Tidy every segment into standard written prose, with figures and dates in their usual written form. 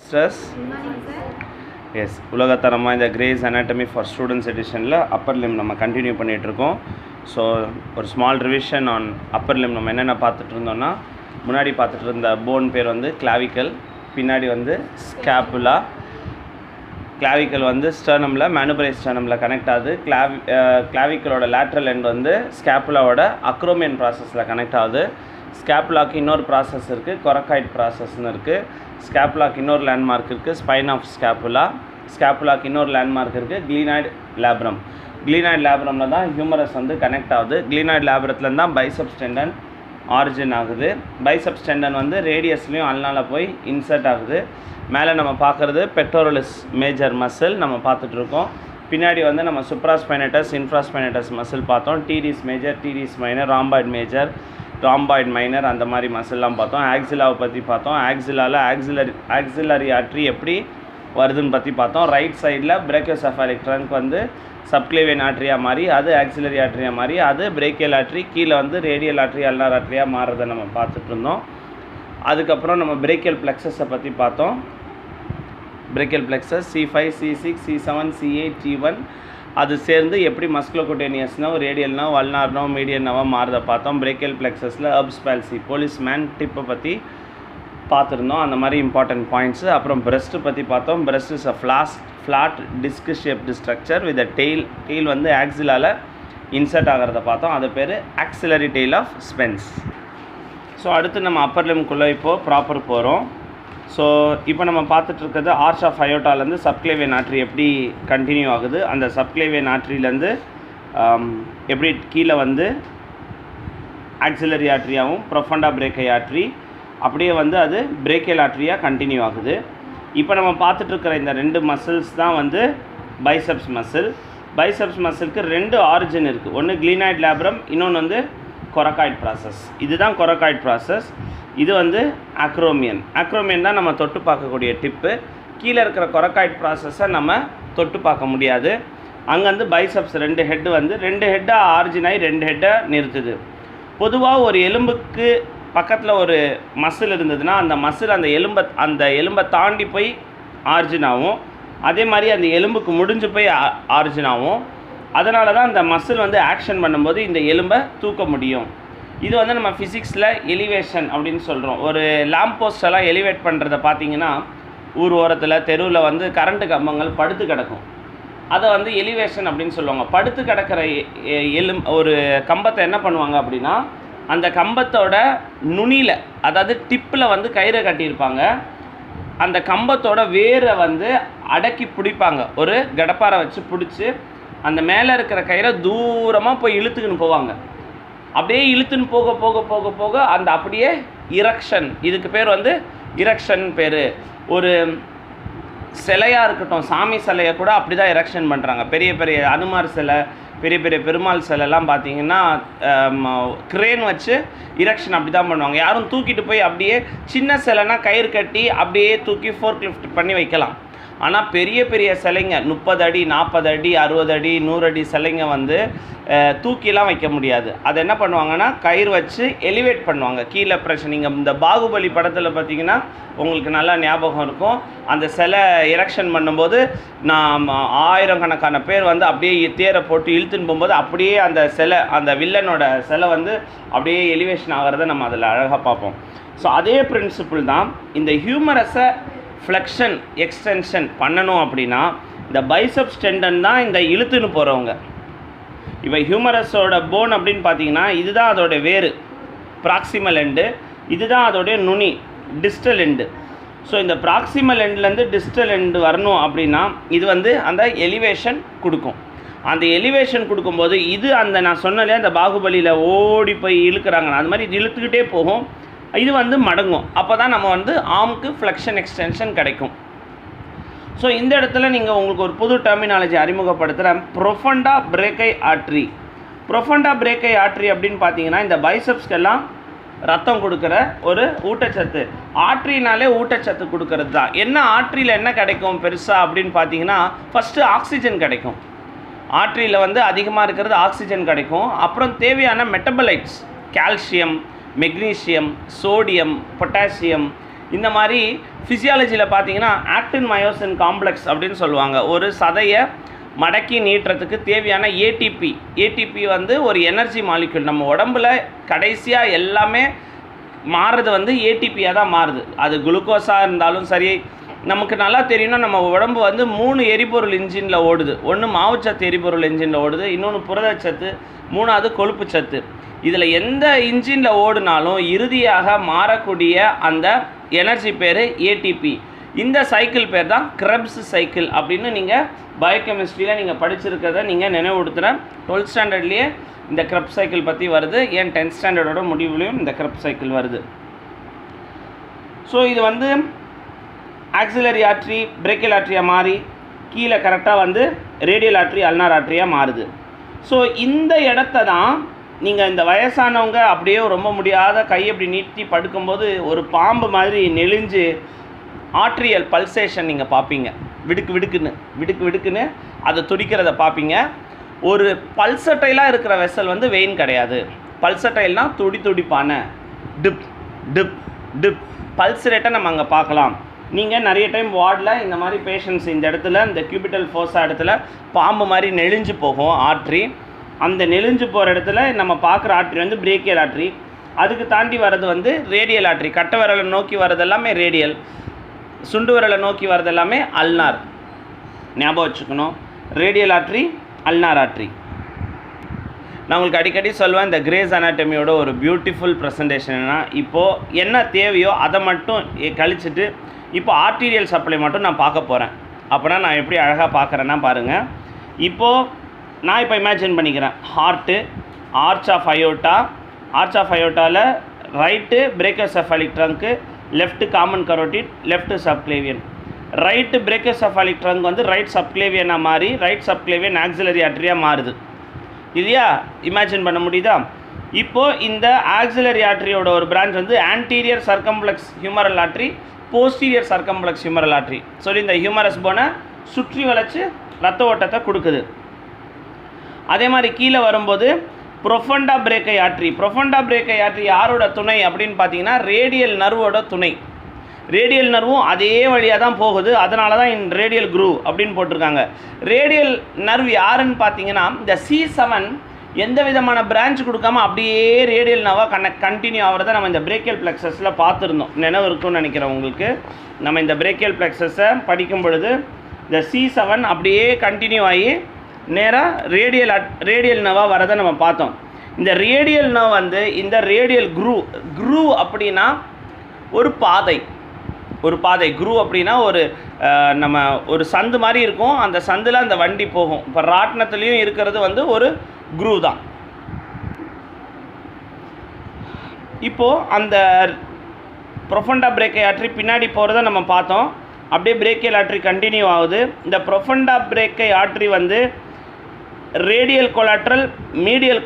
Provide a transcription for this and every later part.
Stress? Yes உலகத்தரமாக இந்த Gray's anatomy for students எடிஷனில் அப்பர் லிம் நம்ம கண்டினியூ பண்ணிகிட்ருக்கோம். ஸோ ஒரு small revision on upper limb நம்ம என்னென்ன பார்த்துட்டு இருந்தோம்னா, முன்னாடி பார்த்துட்டு இருந்த போன் பேர் வந்து கிளாவிக்கல், பின்னாடி வந்து ஸ்கேப்புலா. கிளாவிக்கல் வந்து ஸ்டர்னமில் மேனுபரை ஸ்டர்னமில் கனெக்ட் ஆகுது. கிளாவிக்கலோட லேட்ரல் எண்ட் வந்து ஸ்கேப்புலாவோட அக்ரோமியன் ப்ராசஸில் கனெக்ட் ஆகுது. ஸ்கேப்புலாக்கு இன்னொரு ப்ராசஸ் இருக்குது, கொரக்காய்ட் ப்ராசஸ்ன்னு இருக்குது. ஸ்கேப்புலாக்கு இன்னொரு லேண்ட்மார்க் இருக்குது, ஸ்பைன் ஆஃப் ஸ்கேப்புலா. ஸ்கேப்புலாக்கு இன்னொரு லேண்ட்மார்க் இருக்குது, க்ளீனாய்டு லேப்ரம். க்ளீனாய்டு லேப்ரமில் தான் ஹியூமரஸ் வந்து கனெக்ட் ஆகுது. க்ளீனாய்டு லேப்ரத்தில் தான் பைசெப்ஸ் டெண்டன் ஆரிஜின் ஆகுது. பைசெப்ஸ் டெண்டன் வந்து ரேடியஸ்லேயும் அல்னால போய் இன்சர்ட் ஆகுது. மேலே நம்ம பார்க்குறது பெக்டோரலிஸ் மேஜர் மசில் நம்ம பார்த்துட்ருக்கோம். பின்னாடி வந்து நம்ம சுப்ராஸ்பைனட்டஸ் இன்ஃப்ராஸ்பைனட்டஸ் மசில் பார்த்தோம். டீரிஸ் மேஜர், டீரிஸ் மைனர், ராம்பாய்டு மேஜர், ராம்பாய்டு மைனர், அந்த மாதிரி மசில்லாம் பார்த்தோம். ஆக்சிலாவை பற்றி பார்த்தோம். ஆக்சிலாவில் ஆக்சிலரி ஆர்ட்ரி எப்படி வருதுன்னு பற்றி பார்த்தோம். ரைட் சைடில் பிரேக்கியோசெஃபாலிக் ட்ரங்க் வந்து சப்க்ளேவியன் ஆர்ட்ரியாக மாறி அது ஆக்சிலரி ஆர்ட்ரியாக மாறி அது பிரேக்கியல் ஆர்ட்ரி, கீழே வந்து ரேடியல் ஆர்ட்ரி அல்னார் ஆர்ட்ரியாக மாறுறதை நம்ம பார்த்துட்டு இருந்தோம். அதுக்கப்புறம் நம்ம பிரேக்கியல் பிளெக்ஸஸை பற்றி பார்த்தோம். Brachial plexus C5, C6, C7, C8, T1 அது சேர்ந்து எப்படி மஸ்குலோகுட்டேனியஸ்னோ, ரேடியல்னோ, வல்னார்னோ, மீடியனவோ மாறுறதை பார்த்தோம். பிரேக்கியல் பிளெக்ஸஸில் ஹெர்ப்ஸ் பால்சி, போலீஸ்மேன் டிப்பை பற்றி பார்த்துருந்தோம். அந்த மாதிரி இம்பார்ட்டன்ட் பாயிண்ட்ஸு. அப்புறம் பிரஸ்ட்டு பற்றி பார்த்தோம். Breast is a flat disc shaped structure with tail வந்து ஆக்சிலால் இன்சர்ட் ஆகிறத பார்த்தோம். அது பேர் axillary tail of Spence. So அடுத்து நம்ம அப்பர் லிம்குள்ளே இப்போது ப்ராப்பர் போகிறோம். ஸோ இப்போ நம்ம பார்த்துட்ருக்கிறது ஆர்ச் ஆஃப் அயோட்டாலேருந்து சப்க்ளேவியன் ஆர்ட்ரி எப்படி கண்டினியூ ஆகுது, அந்த சப்க்ளேவியன் ஆர்ட்ரிலேருந்து எப்படி கீழே வந்து ஆக்சிலரி ஆர்ட்ரியாகவும் ப்ரொஃபண்டா பிரேக்கை ஆர்ட்ரி அப்படியே வந்து அது பிரேக்கியல் ஆர்ட்ரியாக கண்டினியூ ஆகுது. இப்போ நம்ம பார்த்துட்ருக்கிற இந்த ரெண்டு மசில்ஸ் தான் வந்து பைசெப்ஸ் மசில். பைசெப்ஸ் மசிலுக்கு ரெண்டு ஆரிஜின் இருக்குது. ஒன்று க்ளீனாய்டு லேப்ரம், இன்னொன்று வந்து கொரக்காய்ட் ப்ராசஸ். இதுதான் கொரக்காய்ட் ப்ராசஸ். இது வந்து அக்ரோமியன் தான் நம்ம தொட்டு பார்க்கக்கூடிய டிப்பு. கீழே இருக்கிற கொரக்காய்ட் ப்ராசஸை நம்ம தொட்டு பார்க்க முடியாது. அங்கேருந்து பைசெப்ஸ் ரெண்டு ஹெட்டாக ஆரிஜின் ஆகி ரெண்டு ஹெட்டை நிறுத்துது. பொதுவாக ஒரு எலும்புக்கு பக்கத்தில் ஒரு மசில் இருந்ததுன்னா அந்த மசில் அந்த எலும்பை தாண்டி போய் ஆரிஜின் ஆகும். அதே மாதிரி அந்த எலும்புக்கு முடிஞ்சு போய் ஆரிஜின் ஆகும். அதனால தான் அந்த மசில் வந்து ஆக்ஷன் பண்ணும்போது இந்த எலும்பை தூக்க முடியும். இது வந்து நம்ம ஃபிசிக்ஸில் எலிவேஷன் அப்படின்னு சொல்கிறோம். ஒரு லேம்ப் போஸ்டெல்லாம் எலிவேட் பண்ணுறத பார்த்திங்கன்னா ஊர் ஓரத்தில் தெருவில் வந்து கரண்ட்டு கம்பங்கள் படுத்து கிடக்கும். அதை வந்து எலிவேஷன் அப்படின்னு சொல்லுவாங்க. படுத்து கிடக்கிற ஒரு கம்பத்தை என்ன பண்ணுவாங்க அப்படின்னா, அந்த கம்பத்தோட நுனியில், அதாவது டிப்பில் வந்து கயிறை கட்டியிருப்பாங்க. அந்த கம்பத்தோட வேரை வந்து அடக்கி பிடிப்பாங்க. ஒரு கடப்பாரை வச்சு பிடிச்சி அந்த மேலே இருக்கிற கயிறை தூரமாக போய் இழுத்துக்கின்னு போவாங்க. அப்படியே இழுத்துன்னு போக போக போக போக அந்த அப்படியே இரெக்ஷன், இதுக்கு பேர் வந்து இரெக்ஷன் பேர். ஒரு சிலையாக இருக்கட்டும், சாமி சிலையை கூட அப்படி தான் இரெக்ஷன் பண்ணுறாங்க. பெரிய பெரிய அனுமார் சிலை, பெரிய பெரிய பெருமாள் சிலைலாம் பார்த்திங்கன்னா க்ரேன் வச்சு இரெக்ஷன் அப்படி தான் பண்ணுவாங்க. யாரும் தூக்கிட்டு போய் அப்படியே சின்ன சிலைனா கயிறு கட்டி அப்படியே தூக்கி ஃபோர்க் லிஃப்ட் பண்ணி வைக்கலாம். ஆனால் பெரிய பெரிய சிலைங்க 30 அடி 40 அடி 60 அடி 100 அடி சிலைங்க வந்து தூக்கிலாம் வைக்க முடியாது. அதை என்ன பண்ணுவாங்கன்னா கயிறு வச்சு எலிவேட் பண்ணுவாங்க. கீழே ப்ரெஷர், நீங்கள் இந்த பாகுபலி படத்தில் பார்த்தீங்கன்னா உங்களுக்கு நல்லா ஞாபகம் இருக்கும். அந்த சிலை எரெக்ஷன் பண்ணும்போது நான் ஆயிரக்கணக்கான பேர் வந்து அப்படியே தேரை போட்டு இழுத்துன்னு போகும்போது அப்படியே அந்த சிலை, அந்த வில்லனோட சிலை வந்து அப்படியே எலிவேஷன் ஆகிறத நம்ம அதில் அழகாக பார்ப்போம். ஸோ அதே பிரின்சிபிள் தான் இந்த ஹியூமரஸை ஃப்ளெக்ஷன் எக்ஸ்டென்ஷன் பண்ணணும் அப்படின்னா இந்த பைசெப்ஸ் டெண்டன் தான் இந்த இழுத்துன்னு போகிறவங்க. இப்போ ஹியூமரஸோட போன் அப்படின்னு பார்த்தீங்கன்னா இதுதான் அதோட வேறு ப்ராக்சிமல் எண்டு, இதுதான் அதோடைய நுனி டிஸ்டல் எண்டு. ஸோ இந்த ப்ராக்சிமல் எண்ட்லேருந்து டிஸ்டல் எண்டு வரணும் அப்படின்னா இது வந்து அந்த எலிவேஷன் கொடுக்கும். அந்த எலிவேஷன் கொடுக்கும்போது இது அந்த நான் சொன்னாலே அந்த பாகுபலியில் ஓடி போய் இழுக்கிறாங்க, அது மாதிரி இழுத்துக்கிட்டே போகும். இது வந்து மடங்கும். அப்போ தான் நம்ம வந்து ஆர்முக்கு ஃப்ளெக்ஷன் எக்ஸ்டென்ஷன் கிடைக்கும். ஸோ இந்த இடத்துல நீங்கள் உங்களுக்கு ஒரு புது டெர்மினாலஜி அறிமுகப்படுத்துகிறேன், ப்ரொஃபண்டா பிரேக்கை ஆர்ட்ரி. ப்ரொஃபண்டா பிரேக்கை ஆர்ட்ரி அப்படின்னு பார்த்தீங்கன்னா இந்த பைசெப்ஸ்க்கெல்லாம் ரத்தம் கொடுக்குற ஒரு ஊட்டச்சத்து. ஆர்ட்ரினாலே ஊட்டச்சத்து கொடுக்கறது தான். என்ன ஆர்ட்ரியில் என்ன கிடைக்கும் பெருசாக அப்படின்னு பார்த்தீங்கன்னா, ஃபஸ்ட்டு ஆக்சிஜன் கிடைக்கும். ஆர்ட்ரியில் வந்து அதிகமாக இருக்கிறது ஆக்சிஜன் கிடைக்கும். அப்புறம் தேவையான metabolites, calcium, magnesium, sodium, potassium, இந்த மாதிரி ஃபிசியாலஜியில் பார்த்தீங்கன்னா ஆக்டின் மயோசின் காம்ப்ளெக்ஸ் அப்படின்னு சொல்லுவாங்க. ஒரு சதையை மடக்கி நீட்டுறதுக்கு தேவையான ஏடிபி வந்து ஒரு எனர்ஜி மாலிக்யூல். நம்ம உடம்புல கடைசியாக எல்லாமே மாறுறது வந்து ஏடிபியாக தான் மாறுது. அது குளுக்கோஸாக இருந்தாலும் சரி, நமக்கு நல்லா தெரியும்னா நம்ம உடம்பு வந்து 3 எரிபொருள் இன்ஜினில் ஓடுது. ஒன்று மாவுச்சத்து எரிபொருள் இன்ஜினில் ஓடுது, இன்னொன்று புரதச்சத்து, 3வது கொழுப்பு சத்து. இதில் எந்த இன்ஜினில் ஓடுனாலும் இறுதியாக மாறக்கூடிய அந்த எனர்ஜி பேர் ஏடிபி. இந்த சைக்கிள் பேர் தான் கிரெப்ஸ் சைக்கிள் அப்படின்னு நீங்கள் பயோகெமிஸ்ட்ரியில் நீங்கள் படிச்சிருக்கிறத நீங்கள் நினைவுபடுத்துகிறேன். 12th ஸ்டாண்டர்ட்லேயே இந்த கிரெப்ஸ் சைக்கிள் பற்றி வருது. ஏன் 10th ஸ்டாண்டர்டோட முடிவுலையும் இந்த கிரெப்ஸ் சைக்கிள் வருது. ஸோ இது வந்து ஆக்சிலரி ஆர்ட்ரி பிரேக்கியல் ஆர்ட்ரியாக மாறி கீழே கரெக்டாக வந்து ரேடியல் ஆர்ட்ரி அல்னார் ஆர்ட்ரியாக மாறுது. ஸோ இந்த இடத்த தான் நீங்கள் இந்த வயசானவங்க அப்படியே ரொம்ப முடியாத கை அப்படி நீட்டி படுக்கும்போது ஒரு பாம்பு மாதிரி நெளிஞ்சு ஆர்ட்ரியல் பல்சேஷன் நீங்கள் பார்ப்பீங்க. விடுக்குன்னு அதை துடிக்கிறத பார்ப்பீங்க. ஒரு பல்சட்டைலாக இருக்கிற வெசல் வந்து வெயின் கிடையாது. பல்சட்டைல்னால் துடிப்பான டிப் டிப் டிப் பல்ஸ் ரேட்டை நம்ம அங்கே பார்க்கலாம். நீங்கள் நிறைய டைம் வார்டில் இந்த மாதிரி பேஷண்ட்ஸ் இந்த இடத்துல இந்த கியூபிட்டல் ஃபோர்ஸா இடத்துல பாம்பு மாதிரி நெளிஞ்சு போகும் ஆர்ட்ரி. அந்த நெளிஞ்சு போகிற இடத்துல நம்ம பார்க்குற ஆர்ட்ரி வந்து பிரேக்கியல் ஆர்ட்ரி. அதுக்கு தாண்டி வர்றது வந்து ரேடியல் ஆர்ட்ரி. கட்டை விரலை நோக்கி வர்றது எல்லாமே ரேடியல், சுண்டு விரலை நோக்கி வர்றது எல்லாமே அல்னார். ஞாபகம் வச்சுக்கணும், ரேடியல் ஆர்ட்ரி அல்னார் ஆர்ட்ரி. நான் உங்களுக்கு அடிக்கடி சொல்லுவேன், இந்த கிரேஸ் அனாட்டமியோட ஒரு பியூட்டிஃபுல் ப்ரெசன்டேஷன்னா இப்போது என்ன தேவையோ அதை மட்டும் கழிச்சிட்டு இப்போ ஆர்டீரியல் சப்ளை மட்டும் நான் பார்க்க போகிறேன். அப்போனா நான் எப்படி அழகாக பார்க்குறேன்னா பாருங்கள். இப்போது நான் இப்போ இமேஜின் பண்ணிக்கிறேன், ஹார்ட்டு, ஆர்ச் ஆஃப் அயோட்டாவில் right brachiocephalic trunk, left common carotid, left subclavian. Right brachiocephalic trunk வந்து ரைட் சப்க்ளேவியனாக மாறி ரைட் சப்க்ளேவியன் ஆக்சிலரி ஆர்ட்ரியாக மாறுது இல்லையா? இமேஜின் பண்ண முடியுதா? இப்போது இந்த ஆக்சிலரி ஆர்ட்ரியோட ஒரு பிரான்ச் வந்து anterior circumflex humeral artery, posterior circumflex humeral artery. சொல்லி இந்த ஹியூமரஸ் போனை சுற்றி வளைச்சு ரத்த ஓட்டத்தை கொடுக்குது. அதே மாதிரி கீழே வரும்போது ப்ரொஃபண்டா பிரேக்கை ஆர்ட்ரி யாரோட துணை அப்படின்னு பார்த்தீங்கன்னா ரேடியல் நர்வோட துணை. ரேடியல் நர்வும் அதே வழியாக தான் போகுது. அதனால தான் ரேடியல் குரூவ் அப்படின்னு போட்டிருக்காங்க. ரேடியல் நர்வ் யாருன்னு பார்த்தீங்கன்னா இந்த C7 எந்த விதமான பிரான்ச் கொடுக்காம அப்படியே ரேடியல் நர்வாக கண்டினியூ ஆகிறத நம்ம இந்த பிரேக்கியல் பிளெக்ஸஸில் பார்த்துருந்தோம். நினைவு இருக்கும்னு நினைக்கிறேன் உங்களுக்கு. நம்ம இந்த பிரேக்கியல் பிளெக்ஸஸை படிக்கும் பொழுது இந்த C7 அப்படியே கண்டினியூ ஆகி நேராக ரேடியல் நர்வாக வரதை நம்ம பார்த்தோம். இந்த ரேடியல் நர்வ் வந்து இந்த ரேடியல் குரூவ் அப்படின்னா ஒரு பாதை. குரூவ் அப்படின்னா நம்ம ஒரு சந்து மாதிரி இருக்கும். அந்த சந்தில் அந்த வண்டி போகும். இப்போ ராட்டினத்துலேயும் இருக்கிறது வந்து ஒரு குரூவ் தான். இப்போது அந்த ப்ரொஃபண்டா பிரேக்கை ஆர்ட்ரி பின்னாடி போகிறத நம்ம பார்த்தோம். அப்படியே பிரேக்கியல் ஆர்ட்ரி கண்டினியூ ஆகுது. இந்த ப்ரொஃபண்டா பிரேக்கை ஆர்ட்ரி வந்து ரேடியல் கொலாட்ரல் மிடில்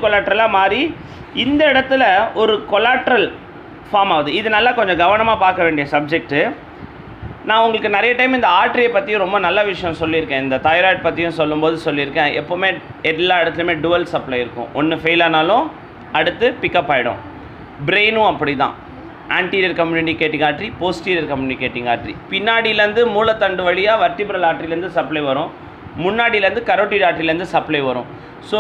கொலாட்ரலாக மாறி இந்த இடத்துல ஒரு கொலாட்ரல் ஃபார்ம் ஆகுது. இது நல்லா கொஞ்சம் கவனமாக பார்க்க வேண்டிய சப்ஜெக்ட்டு. நான் உங்களுக்கு நிறைய டைம் இந்த ஆர்ட்ரியை பற்றியும் ரொம்ப நல்ல விஷயம் சொல்லியிருக்கேன். இந்த தைராய்டு பற்றியும் சொல்லும்போது சொல்லியிருக்கேன். எப்போவுமே எல்லா இடத்துலையுமே டுவல் சப்ளை இருக்கும். ஒன்று ஃபெயில் ஆனாலும் அடுத்து பிக்கப் ஆகிடும். பிரெயினும் அப்படி தான். Anterior communicating artery, posterior communicating artery. பின்னாடியிலேருந்து மூலத்தண்டு வழியாக வர்டிபிரல் ஆர்ட்ரிலேருந்து சப்ளை வரும், முன்னாடியிலேருந்து கரோட்டிட் ஆர்ட்ரிலேருந்து சப்ளை வரும். ஸோ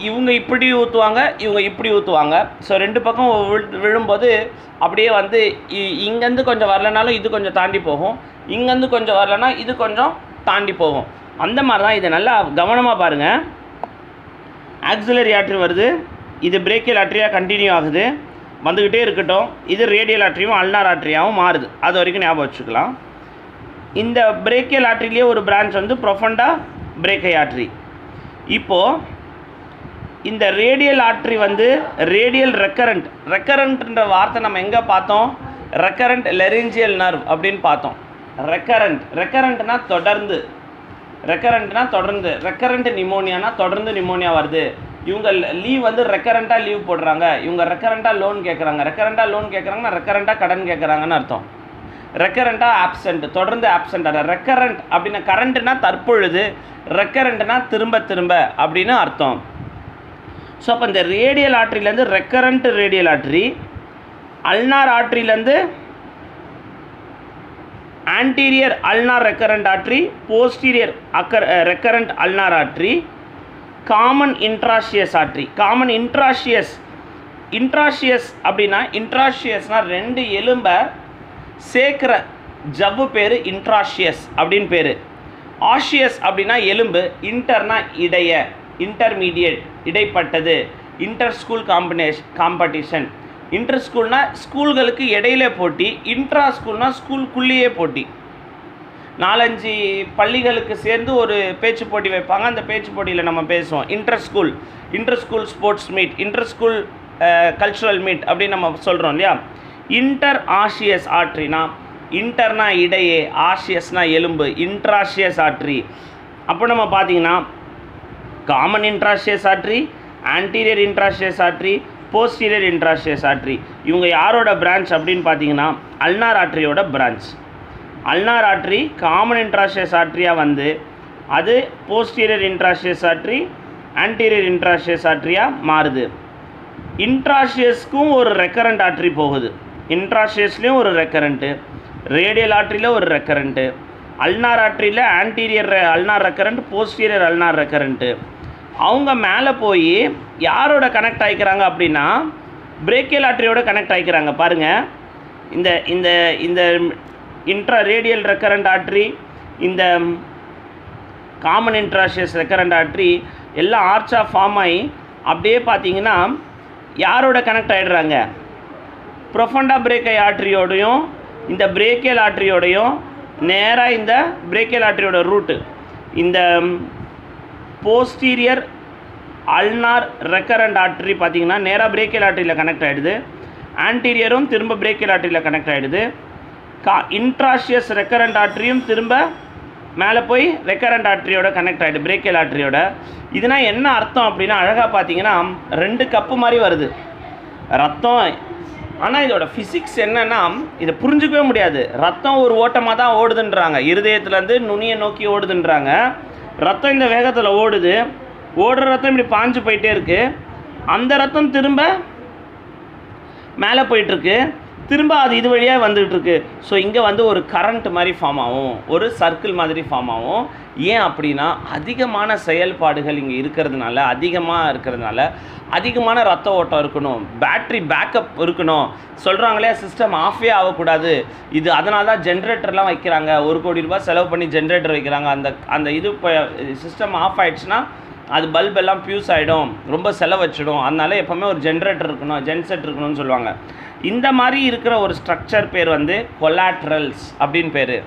இவங்க இப்படி ஊற்றுவாங்க, இவங்க இப்படி ஊற்றுவாங்க. ஸோ ரெண்டு பக்கம் விழும்போது அப்படியே வந்து இங்கேருந்து கொஞ்சம் வரலனாலும் இது கொஞ்சம் தாண்டி போகும், இங்கேருந்து கொஞ்சம் வரலனா இது கொஞ்சம் தாண்டி போகும். அந்த மாதிரி தான். இதை நல்லா கவனமாக பாருங்கள். ஆக்சிலரி ஆர்ட்ரி வருது, இது பிரேக்கியல் ஆர்ட்ரியாக கண்டினியூ ஆகுது, வந்துக்கிட்டே இருக்கட்டும். இது ரேடியல் ஆர்ட்ரியும் அல்னார் ஆர்ட்ரியாகவும் மாறுது. அது வரைக்கும் ஞாபகம் வச்சுக்கலாம். இந்த பிரேக்கியல் ஆர்ட்ரிலேயே ஒரு பிரான்ச் வந்து ப்ரொஃபண்டா பிரேக்கை ஆர்ட்ரி. இப்போது இந்த ரேடியல் ஆர்ட்ரி வந்து ரேடியல் ரெக்கரண்ட்ன்ற வார்த்தை நம்ம எங்கே பார்த்தோம்? ரெக்கரண்ட் லெரிஞ்சியல் நர்வ் அப்படின்னு பார்த்தோம். ரெக்கரண்ட்னா தொடர்ந்து, ரெக்கரண்ட் நிமோனியானா தொடர்ந்து நிமோனியா வருது. இவங்க லீவ் வந்து ரெக்கரண்ட்டாக லீவ் போடுறாங்க, இவங்க ரெக்கரண்ட்டாக லோன் கேட்குறாங்கன்னா ரெக்கரண்ட்டாக கடன் கேட்குறாங்கன்னு அர்த்தம். ரெக்கரண்ட்டாக ஆப்சண்ட், தொடர்ந்து ஆப்சண்ட். ரெக்கரண்ட் அப்படின்னா கரண்ட்னா தற்பொழுது, ரெக்கரண்ட்னா திரும்ப அப்படின்னு அர்த்தம். ஸோ அப்போ இந்த ரேடியல் ஆர்ட்ரிலேருந்து ரெக்கரண்ட் ரேடியல் ஆர்ட்ரி, அல்னார் ஆர்ட்ரியிலேருந்து anterior ulnar recurrent artery, posterior recurrent ulnar artery, common intraosseous artery. common intraosseous அப்படின்னா intraosseousனா ரெண்டு எலும்பை சேர்க்கிற ஜவ்வு பேர் intraosseous அப்படின்னு பேர். osseous அப்படின்னா எலும்பு, இன்டர்னா இடைய, இன்டர்மீடியேட் இடைப்பட்டது, இன்டர் ஸ்கூல் காம்படிஷன். இன்டர் ஸ்கூல்னா ஸ்கூல்களுக்கு இடையில போட்டி, இன்ட்ரா ஸ்கூல்னா ஸ்கூலுக்குள்ளேயே போட்டி. 4-5 பள்ளிகளுக்கு சேர்ந்து ஒரு பேச்சு போட்டி வைப்பாங்க, அந்த பேச்சு போட்டியில் நம்ம பேசுவோம். Inter school sports meet, inter school cultural meet அப்படின்னு நம்ம சொல்கிறோம் இல்லையா. இன்டர் ஆஷியஸ் ஆர்ட்ரினா, இன்டர்னா இடையே, ஆஷியஸ்னா எலும்பு, இன்ட்ராஷியஸ் ஆர்ட்ரி. அப்போ நம்ம பார்த்தீங்கன்னா common interosseous artery, anterior interosseous artery, posterior interosseous artery. இவங்க யாரோட பிரான்ச் அப்படின்னு பார்த்தீங்கன்னா அல்னார் ஆர்ட்ரியோட branch. Ulnar artery common interosseous ஆர்ட்ரியாக வந்து அது posterior interosseous artery, anterior interosseous ஆர்ட்ரியாக மாறுது. இன்ட்ராஷியஸ்க்கும் ஒரு ரெக்கரண்ட் ஆர்ட்ரி போகுது, இன்ட்ராஷியஸ்லேயும் ஒரு ரெக்கரண்ட்டு, ரேடியல் ஆர்ட்ரியில் ஒரு ரெக்கரண்ட்டு, அல்னார் ஆர்ட்ரியில் anterior ulnar recurrent, posterior ulnar recurrent. அவங்க மேலே போய் யாரோட கனெக்ட் ஆகிக்கிறாங்க அப்படின்னா பிரேக்கியல் ஆர்ட்ரியோட கனெக்ட் ஆகிக்கிறாங்க. பாருங்கள், இந்த இந்த இந்த இன்ட்ரா ரேடியல் ரெக்கரண்ட் ஆர்ட்ரி, இந்த காமன் இன்ட்ராஷியஸ் ரெக்கரண்ட் ஆர்ட்ரி எல்லாம் ஆர்ச்சாக ஃபார்ம் ஆகி அப்படியே பார்த்தீங்கன்னா யாரோட கனெக்ட் ஆகிடுறாங்க, ப்ரொஃபண்டா பிரேக்கை ஆர்ட்ரியோடையும் இந்த பிரேக்கியல் ஆர்ட்ரியோடையும் நேராக இந்த பிரேக்கியல் ஆர்ட்ரியோட ரூட்டு இந்த போஸ்டீரியர் அல்னார் ரெக்கரண்ட் ஆர்ட்ரி பார்த்தீங்கன்னா நேராக பிரேக்கியல் ஆர்ட்ரியில் கனெக்ட் ஆகிடுது, ஆன்டீரியரும் திரும்ப பிரேக்கியல் ஆர்ட்ரியில் கனெக்ட் ஆகிடுது, இன்ட்ராஷியஸ் ரெக்கரண்ட் ஆர்ட்ரியும் திரும்ப மேலே போய் ரெக்கரண்ட் ஆர்ட்ரியோட கனெக்ட் ஆகிடுது, பிரேக்கியல் ஆர்ட்ரியோட. இதுனால் என்ன அர்த்தம் அப்படின்னா அழகாக பார்த்தீங்கன்னா 2 கப்பு மாதிரி வருது ரத்தம். ஆனால் இதோட ஃபிசிக்ஸ் என்னென்னா இதை புரிஞ்சிக்கவே முடியாது. ரத்தம் ஒரு ஓட்டமாக தான் ஓடுதுன்றாங்க, இருதயத்துலேருந்து நுனியை நோக்கி ஓடுதுன்றாங்க. ரத்தம் இந்த வேகத்தில் ஓடுது, ஓடுற ரத்தம் இப்படி பாஞ்சு போயிட்டே இருக்குது, அந்த ரத்தம் திரும்ப மேலே போயிட்டுருக்கு, திரும்ப அது இது வழியாக வந்துகிட்ருக்கு. ஸோ இங்கே வந்து ஒரு கரண்ட் மாதிரி ஃபார்ம் ஆகும், ஒரு சர்க்கிள் மாதிரி ஃபார்ம் ஆகும். ஏன் அப்படின்னா அதிகமான செயல்பாடுகள் இங்கே இருக்கிறதுனால, அதிகமான ரத்த ஓட்டம் இருக்கணும், பேட்ரி பேக்கப் இருக்கணும். சொல்கிறாங்களே சிஸ்டம் ஆஃபே ஆகக்கூடாது, இது அதனால தான் ஜென்ரேட்டர்லாம் வைக்கிறாங்க, 1 கோடி ரூபாய் செலவு பண்ணி ஜென்ரேட்டர் வைக்கிறாங்க. அந்த இது இப்போ சிஸ்டம் ஆஃப் ஆகிடுச்சுன்னா அது பல்ப் எல்லாம் ஃபியூஸ் ஆகிடும், ரொம்ப செலவு வச்சிடும். அதனால எப்போவுமே ஒரு ஜென்ரேட்டர் இருக்கணும், ஜென்செட் இருக்கணும்னு சொல்லுவாங்க. இந்த மாதிரி இருக்கிற ஒரு ஸ்ட்ரக்சர் பேர் வந்து கொலாட்ரல்ஸ் அப்படின்னு பேர்.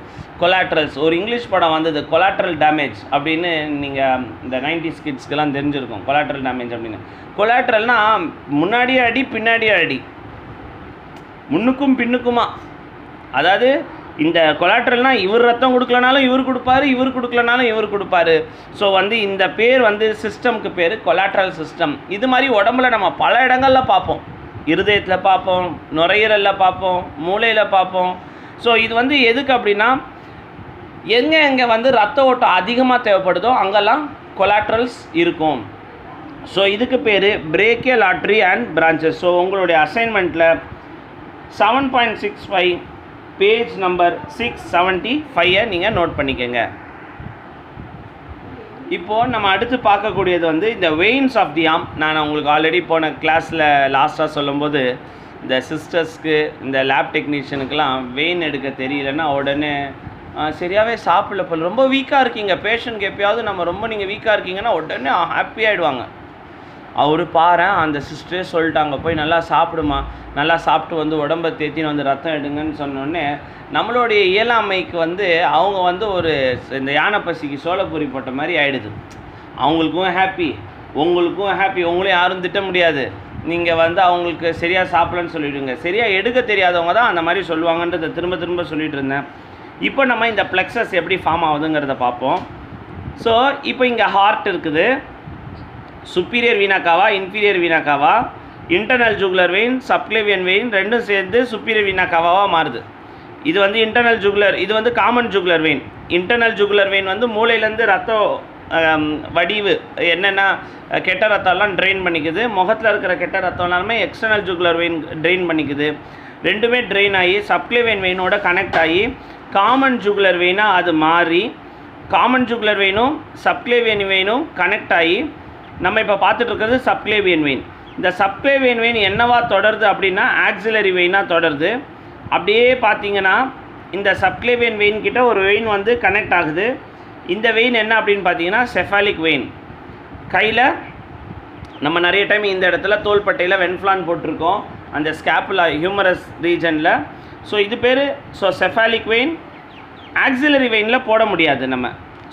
கொலாட்ரல்ஸ் ஒரு இங்கிலீஷ் படம் வந்தது, கொலாட்ரல் டேமேஜ் அப்படின்னு. நீங்கள் இந்த 90s கிட்ஸ்க்கெல்லாம் தெரிஞ்சிருக்கும் கொலாட்ரல் டேமேஜ் அப்படின்னு. கொலாட்ரல்னால் முன்னாடியே அடி பின்னாடியே அடி, முன்னுக்கும் பின்னுக்குமா. அதாவது இந்த கொலாட்ரல்னால் இவர் ரத்தம் கொடுக்கலனாலும் இவர் கொடுப்பாரு, இவர் கொடுக்கலனாலும் இவர் கொடுப்பாரு. ஸோ வந்து இந்த பேர் வந்து சிஸ்டம்க்கு பேர் கொலாட்ரல் சிஸ்டம். இது மாதிரி உடம்புல நம்ம பல இடங்களில் பார்ப்போம், இருதயத்தில் பார்ப்போம், நுரையீரலில் பார்ப்போம், மூளையில் பார்ப்போம். ஸோ இது வந்து எதுக்கு அப்படின்னா எங்கே வந்து ரத்த ஓட்டம் அதிகமாக தேவைப்படுதோ அங்கெல்லாம் கொலாட்ரல்ஸ் இருக்கும். ஸோ இதுக்கு பேர் brachial artery and branches. So உங்களுடைய அசைன்மெண்ட்டில் 7.65 பேஜ் நம்பர் 675 நீங்கள் நோட் பண்ணிக்கோங்க. இப்போது நம்ம அடுத்து பார்க்கக்கூடியது வந்து இந்த வெயின்ஸ் ஆஃப் தி ஆர்ம். நான் உங்களுக்கு ஆல்ரெடி போன கிளாஸில் லாஸ்ட்டாக சொல்லும்போது இந்த சிஸ்டர்ஸ்க்கு இந்த லேப் டெக்னீஷியனுக்கெலாம் வெயின் எடுக்க தெரியலன்னா உடனே சரியாகவே சாப்பிடல போல், ரொம்ப வீக்காக இருக்கீங்க, பேஷண்ட்க்கு எப்பயாவது நம்ம ரொம்ப நீங்கள் வீக்காக இருக்கீங்கன்னா உடனே ஹாப்பி ஆகிடுவாங்க. அவர் பாரு அந்த சிஸ்டரே சொல்லிட்டாங்க போய் நல்லா சாப்பிடுமா, நல்லா சாப்பிட்டு வந்து உடம்பை தேத்தின்னு வந்து ரத்தம் எடுங்கன்னு சொன்னோடனே நம்மளுடைய இயலாமைக்கு வந்து அவங்க வந்து ஒரு இந்த யானை பசிக்கு சோளப்பொரி போட்ட மாதிரி ஆகிடுது. அவங்களுக்கும் ஹாப்பி, உங்களுக்கும் ஹாப்பி, உங்களையும் யாரும் திட்ட முடியாது. நீங்கள் வந்து அவங்களுக்கு சரியாக சாப்பிடலன்னு சொல்லிவிடுங்க. சரியாக எடுக்க தெரியாதவங்க தான் அந்த மாதிரி சொல்லுவாங்கன்றதை திரும்ப திரும்ப சொல்லிகிட்டு இருந்தேன். இப்போ நம்ம இந்த ப்ளெக்ஸஸ் எப்படி ஃபார்ம் ஆகுதுங்கிறத பார்ப்போம். ஸோ இப்போ இங்கே ஹார்ட் இருக்குது, superior vena cava inferior vena cava, internal jugular vein, subclavian vein ரெண்டும் சேர்ந்து சுப்பீரியர் வீனா காவாவாக மாறுது. இது வந்து இன்டர்னல் ஜூகுலர், இது வந்து common jugular vein. Internal jugular vein வந்து மூளையிலேருந்து ரத்தம் வடிவு என்னென்னா கெட்ட ரத்தம்லாம் ட்ரெயின் பண்ணிக்குது. முகத்தில் இருக்கிற கெட்ட ரத்தம் எல்லாமே எக்ஸ்டர்னல் ஜூகுலர் வெயின் ட்ரெயின் பண்ணிக்குது. ரெண்டுமே ட்ரெயின் ஆகி சப்க்ளேவியன் வெயினோட கனெக்ட் ஆகி காமன் ஜுகுலர் வெயினாக அது மாறி காமன் ஜுகுலர் வெயினும் சப்க்ளேவியன் வெயினும் கனெக்ட் ஆகி நம்ம இப்போ பார்த்துட்டு இருக்கிறது சப்க்ளேவியன் வெயின். இந்த சப்க்ளேவியன் வெயின் என்னவா தொடருது அப்படின்னா ஆக்சிலரி வெயினாக தொடருது. அப்படியே பார்த்தீங்கன்னா இந்த சப்க்ளேவியன் வெயின் கிட்ட ஒரு வெயின் வந்து கனெக்ட் ஆகுது. இந்த வெயின் என்ன அப்படின்னு பார்த்தீங்கன்னா செஃபாலிக் வெயின். கையில் நம்ம நிறைய டைம் இந்த இடத்துல தோள்பட்டையில் வென்ஃப்ளான் போட்டிருக்கோம், அந்த ஸ்கேப்புலா ஹியூமரஸ் ரீஜனில். ஸோ இது பேர் செஃபாலிக் வெயின். ஆக்சிலரி வெயினில் போட முடியாது நம்ம.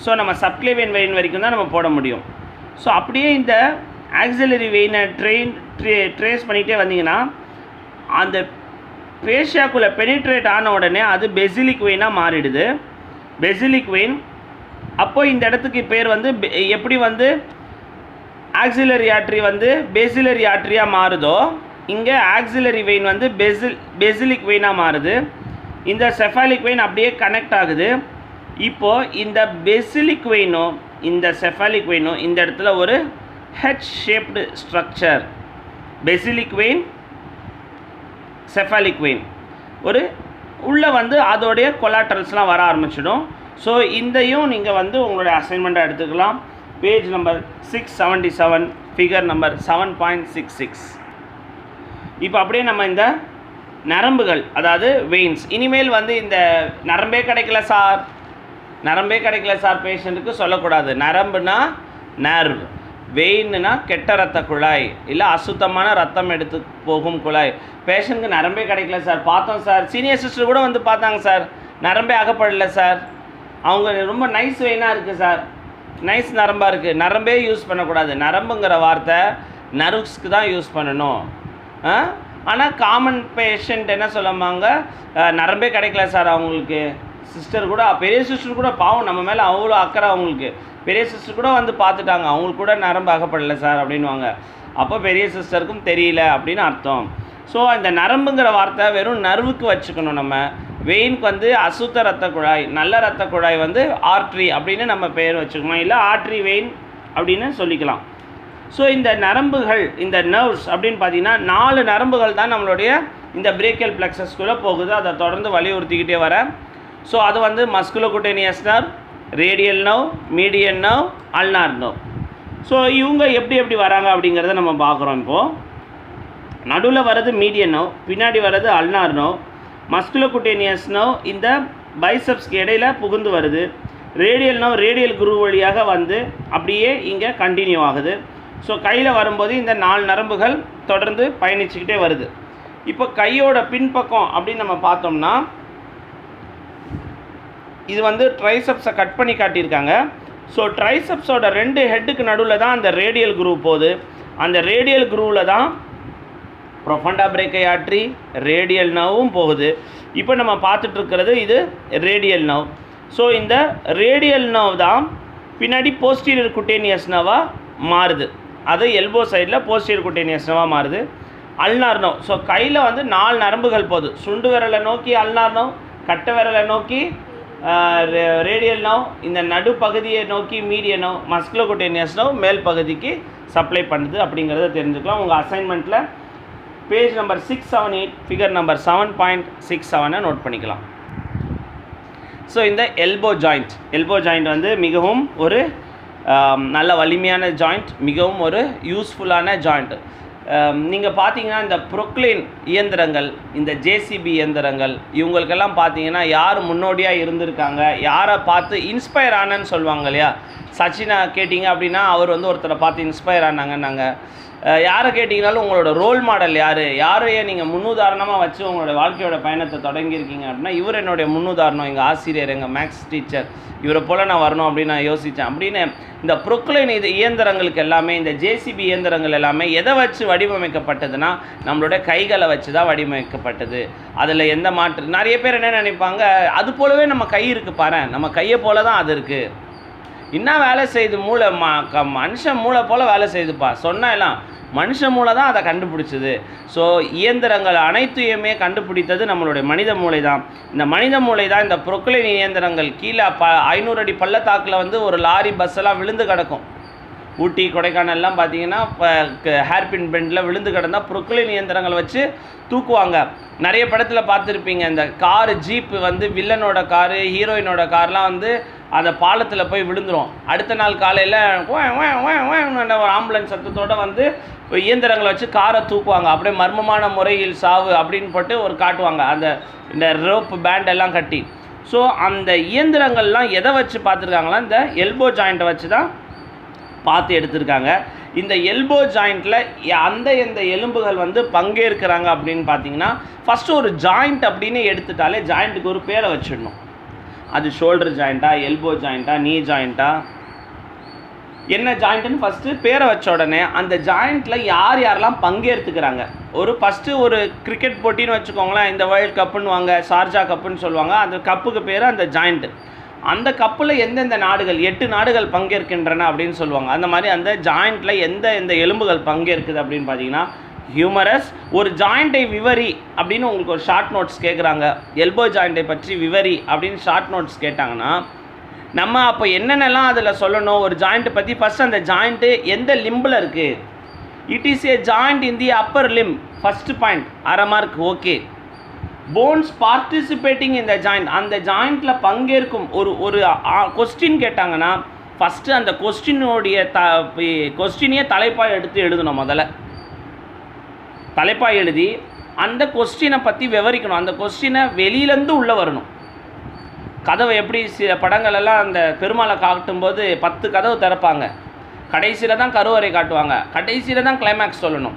ஸோ நம்ம சப்க்ளேவியன் வெயின் வரைக்கும் தான் நம்ம போட முடியும். ஸோ அப்படியே இந்த ஆக்சிலரி வெயினை ட்ரேஸ் பண்ணிகிட்டே வந்தீங்கன்னா அந்த பேஷியாக்குள்ளே பெனிட்ரேட் ஆன உடனே அது பெசிலிக் வெயினாக மாறிடுது. பெசிலிக் வெயின் அப்போது இந்த இடத்துக்கு பேர் வந்து எப்படி வந்து ஆக்சிலரி ஆர்ட்ரி வந்து பேசிலரி ஆர்ட்ரியாக மாறுதோ இங்கே ஆக்சிலரி வெயின் வந்து பெசிலிக் வெயினாக மாறுது. இந்த செஃபாலிக் வெயின் அப்படியே கனெக்ட் ஆகுது. இப்போது இந்த பெசிலிக் வெயினும் இந்த செஃபாலிக் வெயினும் இந்த இடத்துல ஒரு H shaped structure, basilic vein cephalic vein ஒரு உள்ளே வந்து அதோடைய கொலாட்ரல்ஸ்லாம் வர ஆரம்பிச்சிடும். ஸோ இதையும் நீங்கள் வந்து உங்களுடைய அசைன்மெண்ட்டாக எடுத்துக்கலாம். Page number 677 figure number 7.66. இப்போ அப்படியே நம்ம இந்த நரம்புகள் அதாவது வெயின்ஸ், இனிமேல் வந்து இந்த நரம்பே கிடைக்கல சார் பேஷண்ட்டுக்கு சொல்லக்கூடாது. நரம்புனா நர்வ், வெயின்னா கெட்ட ரத்த குழாய் இல்லை அசுத்தமான ரத்தம் எடுத்து போகும் குழாய். பேஷண்ட்டுக்கு நரம்பே கிடைக்கல சார், பார்த்தோம் சார், சீனியர் சிஸ்டர் கூட வந்து பார்த்தாங்க சார், நரம்பே அகப்படலை சார், அவங்க ரொம்ப நைஸ் வெயினாக இருக்குது சார், நைஸ் நரம்பாக இருக்குது. நரம்பே யூஸ் பண்ணக்கூடாது. நரம்புங்கிற வார்த்தை நர்வ்ஸ்க்கு தான் யூஸ் பண்ணணும். ஆனால் காமன் பேஷண்ட் என்ன சொல்லுவாங்க, நரம்பே கிடைக்கல சார் அவங்களுக்கு. சிஸ்டர் கூட, பெரிய சிஸ்டர் கூட பாவம், நம்ம மேலே அவ்வளோ அக்கறை அவங்களுக்கு. பெரிய சிஸ்டர் கூட வந்து பார்த்துட்டாங்க, அவங்களுக்கு கூட நரம்பு அகப்படலை சார் அப்படின்வாங்க. அப்போ பெரிய சிஸ்டருக்கும் தெரியல அப்படின்னு அர்த்தம். ஸோ இந்த நரம்புங்கிற வார்த்தை வெறும் நர்வுக்கு வச்சுக்கணும். நம்ம வெயினுக்கு வந்து அசுத்த ரத்த குழாய், நல்ல ரத்த குழாய் வந்து ஆர்ட்ரி அப்படின்னு நம்ம பேர் வச்சுக்கணும், இல்லை ஆர்ட்ரி வெயின் அப்படின்னு சொல்லிக்கலாம். ஸோ இந்த நரம்புகள், இந்த நர்வ்ஸ் அப்படின்னு பார்த்தீங்கன்னா 4 நரம்புகள் தான் நம்மளுடைய இந்த பிரேக்கியல் பிளெக்ஸஸ்குள்ளே போகுது. அதை தொடர்ந்து வலியுறுத்திக்கிட்டே வரேன். ஸோ அது வந்து musculocutaneous nerve, radial nerve, median nerve, ulnar nerve. So இவங்க எப்படி வராங்க அப்படிங்கிறத நம்ம பார்க்குறோம். இப்போது நடுவில் வர்றது மீடியன் நர்வ், பின்னாடி வர்றது அல்னார் நர்வ். மஸ்குலோகுட்டேனியஸ் நர்வ் இந்த பைசப்ஸ்க்கு இடையில் புகுந்து வருது. ரேடியல் நர்வ் ரேடியல் குரூவ் வழியாக வந்து அப்படியே இங்கே கண்டினியூ ஆகுது. ஸோ கையில் வரும்போது இந்த 4 நரம்புகள் தொடர்ந்து பயணிச்சுக்கிட்டே வருது. இப்போ கையோட பின்பக்கம் அப்படின்னு நம்ம பார்த்தோம்னா இது வந்து ட்ரைசெப்ஸை கட் பண்ணி காட்டியிருக்காங்க. ஸோ ட்ரைசெப்ஸோட 2 ஹெட்டுக்கு நடுவில் தான் அந்த ரேடியல் குரூவ் போகுது. அந்த ரேடியல் குரூவில் தான் ப்ரொஃபண்டா பிரேக்கை ஆர்ட்ரி, ரேடியல் நர்வும் போகுது. இப்போ நம்ம பார்த்துட்ருக்கிறது இது ரேடியல் நர்வ். ஸோ இந்த ரேடியல் நர்வ் தான் பின்னாடி போஸ்டீரியர் குட்டேனியஸ் நர்வாக மாறுது. அது எல்போ சைடில் போஸ்டீரியர் குட்டேனியஸ் நர்வாக மாறுது. Ulnar nerve. ஸோ கையில் வந்து 4 நரம்புகள் போகுது. சுண்டு விரலை நோக்கி அல்னார் நர்வ், கட்டை விரலை நோக்கி ரேடியல் நர்வ், இந்த நடுப்பகுதியை நோக்கி மீடியன் நர்வ், மஸ்குலோகுட்டேனியஸ் நர்வ் மேல் பகுதிக்கு சப்ளை பண்ணுது அப்படிங்கிறத தெரிஞ்சுக்கலாம். உங்கள் அசைன்மெண்ட்டில் page number 678 figure number 7.67 note பண்ணிக்கலாம். ஸோ இந்த எல்போ ஜாயிண்ட் வந்து மிகவும் ஒரு நல்ல வலிமையான ஜாயிண்ட், மிகவும் ஒரு யூஸ்ஃபுல்லான ஜாயிண்ட். நீங்கள் பார்த்தீங்கன்னா இந்த ப்ரொக்ளைன் இயந்திரங்கள், இந்த ஜேசிபி இயந்திரங்கள், இவங்களுக்கெல்லாம் பார்த்தீங்கன்னா யார் முன்னோடியாக இருந்திருக்காங்க, யாரை பார்த்து இன்ஸ்பயர் ஆனன்னு சொல்லுவாங்க இல்லையா. சச்சினை கேட்டிங்க அப்படின்னா அவர் வந்து ஒருத்தரை பார்த்து இன்ஸ்பயர் ஆனாங்கன்னாங்க. யாரை கேட்டிங்கனாலும் உங்களோட ரோல் மாடல் யாரையே நீங்கள் முன்னுதாரணமாக வச்சு உங்களோட வாழ்க்கையோட பயணத்தை தொடங்கியிருக்கீங்க அப்படின்னா இவர் என்னுடைய முன்னுதாரணம், எங்கள் ஆசிரியர், எங்கள் மேக்ஸ் டீச்சர், இவரை போல் நான் வரணும் அப்படின்னு நான் யோசித்தேன் அப்படின்னு. இந்த ப்ரொக்ளைன் இயந்திரங்களுக்கு எல்லாமே, இந்த ஜேசிபி இயந்திரங்கள் எல்லாமே எதை வச்சு வடிவமைக்கப்பட்டதுன்னா நம்மளோட கைகளை வச்சு தான் வடிவமைக்கப்பட்டது. அதில் எந்த மாற்று, நிறைய பேர் என்ன நினைப்பாங்க, அது போலவே நம்ம கை இருக்குது பாரு, நம்ம கையை போல தான் அது இருக்குது, இன்னும் வேலை செய்யுது மூளை, மனுஷன் மூளை போல் வேலை செய்யுதுப்பா சொன்னா எல்லாம் மனுஷ மூளை தான் அதை கண்டுபிடிச்சது. ஸோ இயந்திரங்கள் அனைத்தையுமே கண்டுபிடித்தது நம்மளுடைய மனித மூளை தான். இந்த மனித மூளை தான் இந்த ப்ரொக்ளைன் இயந்திரங்கள் கீழே 500 அடி பள்ளத்தாக்கில் வந்து ஒரு லாரி பஸ்ஸெல்லாம் விழுந்து கிடக்கும். ஊட்டி கொடைக்கானல்லாம் பார்த்தீங்கன்னா இப்போ ஹேர்பின் பெண்டில் விழுந்து கிடந்தால் ப்ரொக்ளைன் இயந்திரங்களை வச்சு தூக்குவாங்க. நிறைய படத்தில் பார்த்துருப்பீங்க, இந்த காரு ஜீப்பு வந்து வில்லனோட காரு ஹீரோயினோட கார்லாம் வந்து அந்த பாலத்தில் போய் விழுந்துடும். அடுத்த நாள் காலையில் ஒரு ஆம்புலன்ஸ் சத்தத்தோடு வந்து இயந்திரங்களை வச்சு காரை தூக்குவாங்க. அப்படியே மர்மமான முறையில் சாவு அப்படின்னு போட்டு ஒரு காட்டுவாங்க, அந்த இந்த ரோப் பேண்ட் எல்லாம் கட்டி. ஸோ அந்த இயந்திரங்கள்லாம் எதை வச்சு பார்த்துருக்காங்களா, இந்த எல்போ ஜாயிண்ட்டை வச்சு தான் பார்த்து எடுத்திருக்காங்க. இந்த எல்போ ஜாயிண்ட்டில் எந்த எலும்புகள் வந்து பங்கேற்கிறாங்க அப்படின்னு பார்த்தீங்கன்னா, ஃபஸ்ட்டு ஒரு ஜாயிண்ட் அப்படின்னு எடுத்துட்டாலே ஜாயிண்ட்டுக்கு ஒரு பேரை வச்சிடணும். அது ஷோல்டர் ஜாயிண்ட்டா, எல்போ ஜாயிண்ட்டா, நீ ஜாயிண்ட்டா, என்ன ஜாயிண்ட்டுன்னு ஃபஸ்ட்டு பேரை வச்ச உடனே அந்த ஜாயிண்ட்டில் யார் யாரெல்லாம் பங்கேற்றுக்கிறாங்க. ஃபஸ்ட்டு ஒரு கிரிக்கெட் போட்டின்னு வச்சுக்கோங்களேன், இந்த வேர்ல்டு கப்புன்னு வாங்க, ஷார்ஜா கப்புன்னு சொல்லுவாங்க. அந்த கப்புக்கு பேர் அந்த ஜாயிண்ட்டு. அந்த கப்பில் எந்தெந்த நாடுகள் 8 நாடுகள் பங்கேற்கின்றன அப்படின்னு சொல்லுவாங்க. அந்த மாதிரி அந்த ஜாயிண்ட்டில் எந்த எலும்புகள் பங்கேற்குது அப்படின்னு பார்த்தீங்கன்னா ஹியூமரஸ். ஒரு ஜாயிண்ட்டை விவரி அப்படின்னு உங்களுக்கு ஒரு ஷார்ட் நோட்ஸ் கேட்குறாங்க, எல்போ ஜாயிண்ட்டை பற்றி விவரி அப்படின்னு ஷார்ட் நோட்ஸ் கேட்டாங்கன்னா நம்ம அப்போ என்னென்னலாம் அதில் சொல்லணும் ஒரு ஜாயிண்ட்டை பற்றி. ஃபஸ்ட் அந்த ஜாயிண்ட்டு எந்த லிம்பில் இருக்குது, it is a joint in the Appar Lim, first point, அரை மார்க், ஓகே. போன்ஸ் பார்ட்டிசிபேட்டிங் இந்த ஜாயிண்ட், அந்த ஜாயிண்ட்டில் பங்கேற்கும் ஒரு கொஸ்டின் கேட்டாங்கன்னா ஃபஸ்ட்டு அந்த கொஸ்டினையே தலைப்பாக எடுத்து எழுதணும். முதல்ல தலைப்பாக எழுதி அந்த கொஸ்டினை பற்றி விவரிக்கணும். அந்த கொஸ்டினை வெளியிலேருந்து உள்ளே வரணும். கதவை எப்படி படங்களெல்லாம் அந்த பெருமாளை காட்டும்போது 10 கதவு திறப்பாங்க, கடைசியில் தான் கருவறை காட்டுவாங்க, கடைசியில் தான் கிளைமேக்ஸ் சொல்லணும்.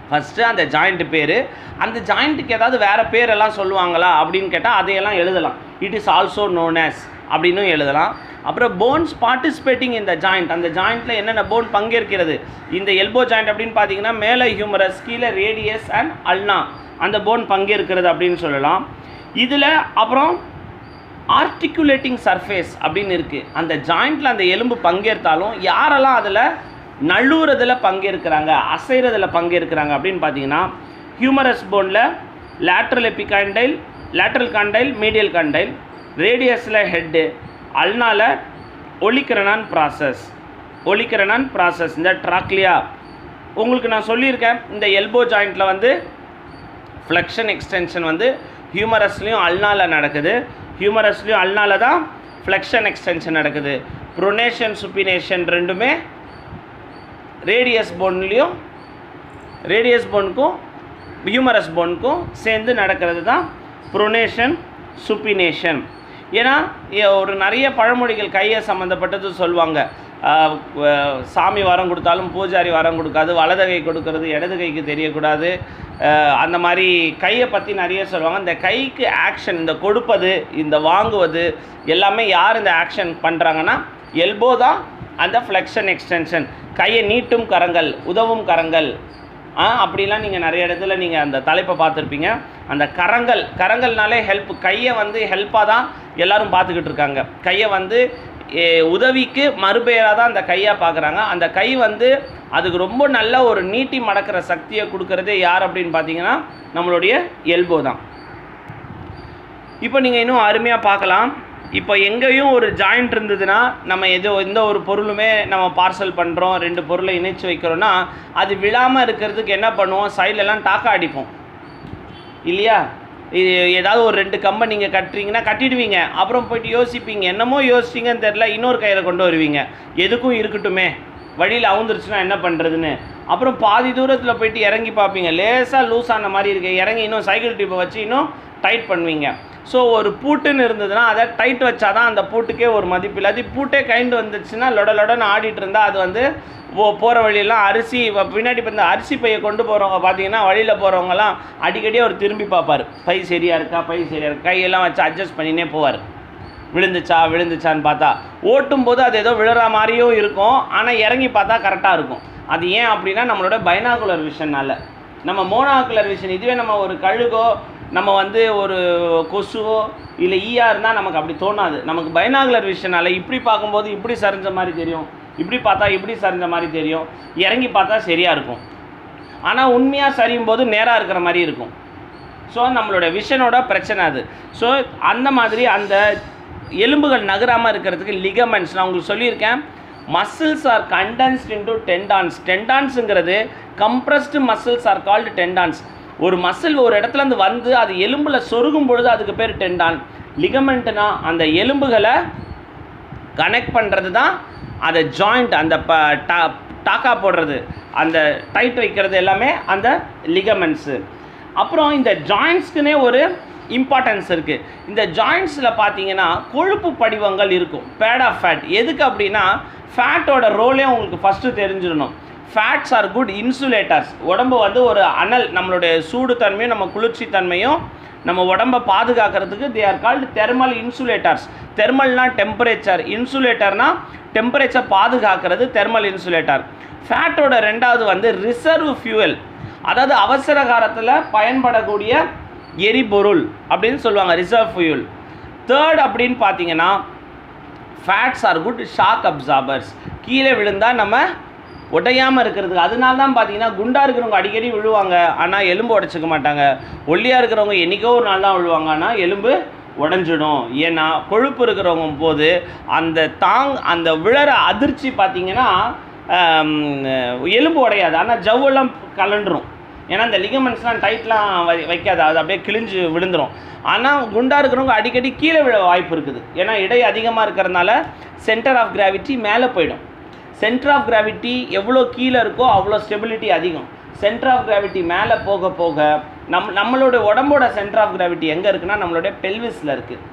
ஃபஸ்ட்டு அந்த ஜாயிண்ட்டு பேர், அந்த ஜாயிண்ட்டுக்கு ஏதாவது வேறு பேரெல்லாம் சொல்லுவாங்களா அப்படின்னு கேட்டால் அதையெல்லாம் எழுதலாம். It is also known as அப்படின்னு எழுதலாம். அப்புறம் போன்ஸ் பார்ட்டிசிபேட்டிங் இந்த ஜாயிண்ட், அந்த ஜாயிண்ட்டில் என்னென்ன போன் பங்கேற்கிறது. இந்த எல்போ ஜாயிண்ட் அப்படின்னு பார்த்தீங்கன்னா மேலே ஹியூமரஸ், கீழே ரேடியஸ் அண்ட் அல்னா, அந்த போன் பங்கேற்கிறது அப்படின்னு சொல்லலாம். இதில் அப்புறம் ஆர்டிகுலேட்டிங் சர்ஃபேஸ் அப்படின்னு இருக்குது. அந்த ஜாயிண்ட்டில் அந்த எலும்பு பங்கேற்றாலும் யாரெல்லாம் அதில் நழுவுறதில் பங்கேற்கிறாங்க, அசைறதில் பங்கேற்கிறாங்க அப்படின்னு பார்த்தீங்கன்னா ஹியூமரஸ் போனில் lateral epicondyle, lateral condyle, medial condyle, ரேடியஸில் ஹெட்டு, அல்னால ஒலிக்ரனான் ப்ராசஸ், இந்த ட்ராக்லியா. உங்களுக்கு நான் சொல்லியிருக்கேன், இந்த எல்போ ஜாயிண்ட்டில் வந்து ஃப்ளெக்ஷன் எக்ஸ்டென்ஷன் வந்து ஹியூமரஸ்லேயும் அல்னால நடக்குது. ஹியூமரஸ்லேயும் அல்னால தான் ஃப்ளெக்ஷன் எக்ஸ்டென்ஷன் நடக்குது. ப்ரொனேஷன் சுப்பினேஷன் ரெண்டுமே ரேடியஸ் போனுக்கும் ஹியூமரஸ் போனுக்கும் சேர்ந்து நடக்கிறது தான் ப்ரொனேஷன் சுப்பினேஷன். ஏன்னா ஒரு நிறைய பழமொழிகள் கையை சம்மந்தப்பட்டது சொல்லுவாங்க. சாமி வரம் கொடுத்தாலும் பூஜாரி வரம் கொடுக்காது, வலது கை கொடுக்கறது இடது கைக்கு தெரியக்கூடாது, அந்த மாதிரி கையை பற்றி நிறைய சொல்லுவாங்க. இந்த கைக்கு ஆக்ஷன், இந்த கொடுப்பது, இந்த வாங்குவது எல்லாமே யார் இந்த ஆக்ஷன் பண்ணுறாங்கன்னா எல்போ தான் அந்த ஃப்ளெக்ஷன் எக்ஸ்டென்ஷன். கையை நீட்டும் கரங்கள், உதவும் கரங்கள், அப்படிலாம் நீங்கள் நிறைய இடத்துல நீங்கள் அந்த தலைப்பை பார்த்துருப்பீங்க. அந்த கரங்கள்னாலே ஹெல்ப், கையை வந்து ஹெல்ப்பாக தான் எல்லோரும் பார்த்துக்கிட்டு இருக்காங்க. கையை வந்து உதவிக்கு மறுபெயராக தான் அந்த கையாக பார்க்குறாங்க. அந்த கை வந்து அதுக்கு ரொம்ப நல்ல ஒரு நீட்டி மடக்கிற சக்தியை கொடுக்கறதே யார் அப்படின்னு பார்த்தீங்கன்னா நம்மளுடைய எல்போ தான். இப்போ நீங்கள் இன்னும் அருமையாக பார்க்கலாம். இப்போ எங்கேயும் ஒரு ஜாயிண்ட் இருந்ததுன்னா நம்ம எந்த ஒரு பொருளுமே நம்ம பார்சல் பண்ணுறோம், 2 பொருளை இணைச்சி வைக்கிறோன்னா அது விழாமல் இருக்கிறதுக்கு என்ன பண்ணுவோம், சைட்லெலாம் டாக்கா அடிப்போம் இல்லையா. இது ஏதாவது ஒரு 2 கம்பை நீங்கள் கட்டுறீங்கன்னா கட்டிடுவீங்க, அப்புறம் போய்ட்டு யோசிப்பீங்க, என்னமோ யோசிச்சிங்கன்னு தெரில, இன்னொரு கையில் கொண்டு வருவீங்க, எதுக்கும் இருக்கட்டுமே, வழியில் அவுந்துருச்சுன்னா என்ன பண்ணுறதுன்னு. அப்புறம் பாதி தூரத்தில் போய்ட்டு இறங்கி பார்ப்பீங்க, லேசாக லூஸ் ஆன மாதிரி இருக்கு, இறங்கி இன்னும் சைக்கிள் டிப்பை வச்சு இன்னும் டைட் பண்ணுவீங்க. ஸோ ஒரு பூட்டுன்னு இருந்ததுன்னா அதை டைட் வச்சா தான் அந்த பூட்டுக்கே ஒரு மதிப்பு இல்லை. அது பூட்டே கைண்டு வந்துச்சுன்னா லொடன்னு ஆடிட்டு இருந்தால் அது வந்து போகிற வழியெல்லாம் அரிசி பின்னாடி இப்போ இந்த அரிசி பையை கொண்டு போகிறவங்க பார்த்தீங்கன்னா வழியில் போகிறவங்கலாம் அடிக்கடியே அவர் திரும்பி பார்ப்பார், பை சரியாக இருக்கா, கையெல்லாம் வச்சு அட்ஜஸ்ட் பண்ணினே போவார். விழுந்துச்சான்னு பார்த்தா ஓட்டும் போது அது ஏதோ விழுற மாதிரியும் இருக்கும், ஆனால் இறங்கி பார்த்தா கரெக்டாக இருக்கும். அது ஏன் அப்படின்னா நம்மளோட பைனாகுலர் விஷனால். நம்ம மோனாகுலர் விஷன், இதுவே நம்ம ஒரு கழுகோ நம்ம வந்து ஒரு கொசுவோ இல்லை ஈயா இருந்தால் நமக்கு அப்படி தோணாது. நமக்கு பைனாகுலர் விஷனால் இப்படி பார்க்கும்போது இப்படி சரிஞ்ச மாதிரி தெரியும், இப்படி பார்த்தா இப்படி சரிஞ்ச மாதிரி தெரியும், இறங்கி பார்த்தா சரியாக இருக்கும், ஆனால் உண்மையாக சரியும் போது நேராக இருக்கிற மாதிரி இருக்கும். ஸோ நம்மளோட விஷனோட பிரச்சனை அது. ஸோ அந்த மாதிரி அந்த எலும்புகள் நகராமல் இருக்கிறதுக்கு லிகமெண்ட்ஸ் நான் உங்களுக்கு சொல்லியிருக்கேன். Muscles are condensed into tendons. டெண்டான்ஸுங்கிறது compressed muscles are called tendons. ஒரு மசில் ஒரு இடத்துல இருந்து வந்து அது எலும்பில் சொருகும் பொழுது அதுக்கு பேர் டெண்டான். லிகமெண்ட்னா அந்த எலும்புகளை கனெக்ட் பண்ணுறது தான் அந்த ஜாயிண்ட், அந்த டாக்கா போடுறது, அந்த டைட் வைக்கிறது எல்லாமே அந்த லிகமெண்ட்ஸு. அப்புறம் இந்த ஜாயிண்ட்ஸ்க்குனே ஒரு இம்பார்ட்டன்ஸ் இருக்குது. இந்த ஜாயிண்ட்ஸில் பார்த்தீங்கன்னா கொழுப்பு படிவங்கள் இருக்கும், பேட் ஆஃப் ஃபேட். எதுக்கு அப்படின்னா ஃபேட்டோட ரோலே உங்களுக்கு ஃபஸ்ட்டு தெரிஞ்சிடணும். Fats are good insulators. உடம்பு வந்து ஒரு அனல், நம்மளுடைய சூடு தன்மையும் நம்ம குளிர்ச்சி தன்மையும் நம்ம உடம்பை பாதுகாக்கிறதுக்கு they are called thermal insulators. தெர்மல்னால் டெம்பரேச்சர், இன்சுலேட்டர்னால் டெம்பரேச்சர் பாதுகாக்கிறது தெர்மல் இன்சுலேட்டர். ஃபேட்டோட ரெண்டாவது வந்து ரிசர்வ் ஃபியூவல், அதாவது அவசர காலத்தில் பயன்படக்கூடிய எரிபொருள் அப்படின்னு சொல்லுவாங்க, ரிசர்வ் ஃபியூல். தேர்ட் அப்படின்னு பார்த்தீங்கன்னா fats are good shock absorbers. கீழே விழுந்தால் நம்ம உடையாமல் இருக்கிறதுக்கு. அதனால தான் பார்த்தீங்கன்னா குண்டாக இருக்கிறவங்க அடிக்கடி விழுவாங்க, ஆனால் எலும்பு உடைச்சிக்க மாட்டாங்க. ஒல்லியாக இருக்கிறவங்க என்றைக்கோ ஒரு நாள் தான் விழுவாங்க, ஆனால் எலும்பு உடஞ்சிடும். ஏன்னா கொழுப்பு இருக்கிறவங்க போது அந்த விழற அதிர்ச்சி பார்த்தீங்கன்னா எலும்பு உடையாது, ஆனால் ஜவ்வெல்லாம் கலண்டுரும். ஏன்னா இந்த லிகமெண்ட்ஸ்லாம் டைட்லாம் வைக்காது, அது அப்படியே கிழிஞ்சு விழுந்துடும். ஆனால் குண்டாக இருக்கிறவங்க அடிக்கடி கீழே விழ வாய்ப்பு இருக்குது. ஏன்னா இடை அதிகமாக இருக்கிறதுனால சென்டர் ஆஃப் கிராவிட்டி மேலே போயிடும். சென்டர் ஆஃப் கிராவிட்டி எவ்வளோ கீழே இருக்கோ அவ்வளோ ஸ்டெபிலிட்டி அதிகம். சென்டர் ஆஃப் கிராவிட்டி மேலே போக போக நம்மளுடைய உடம்போட சென்டர் ஆஃப் கிராவிட்டி எங்கே இருக்குன்னா நம்மளுடைய பெல்விஸில் இருக்குது.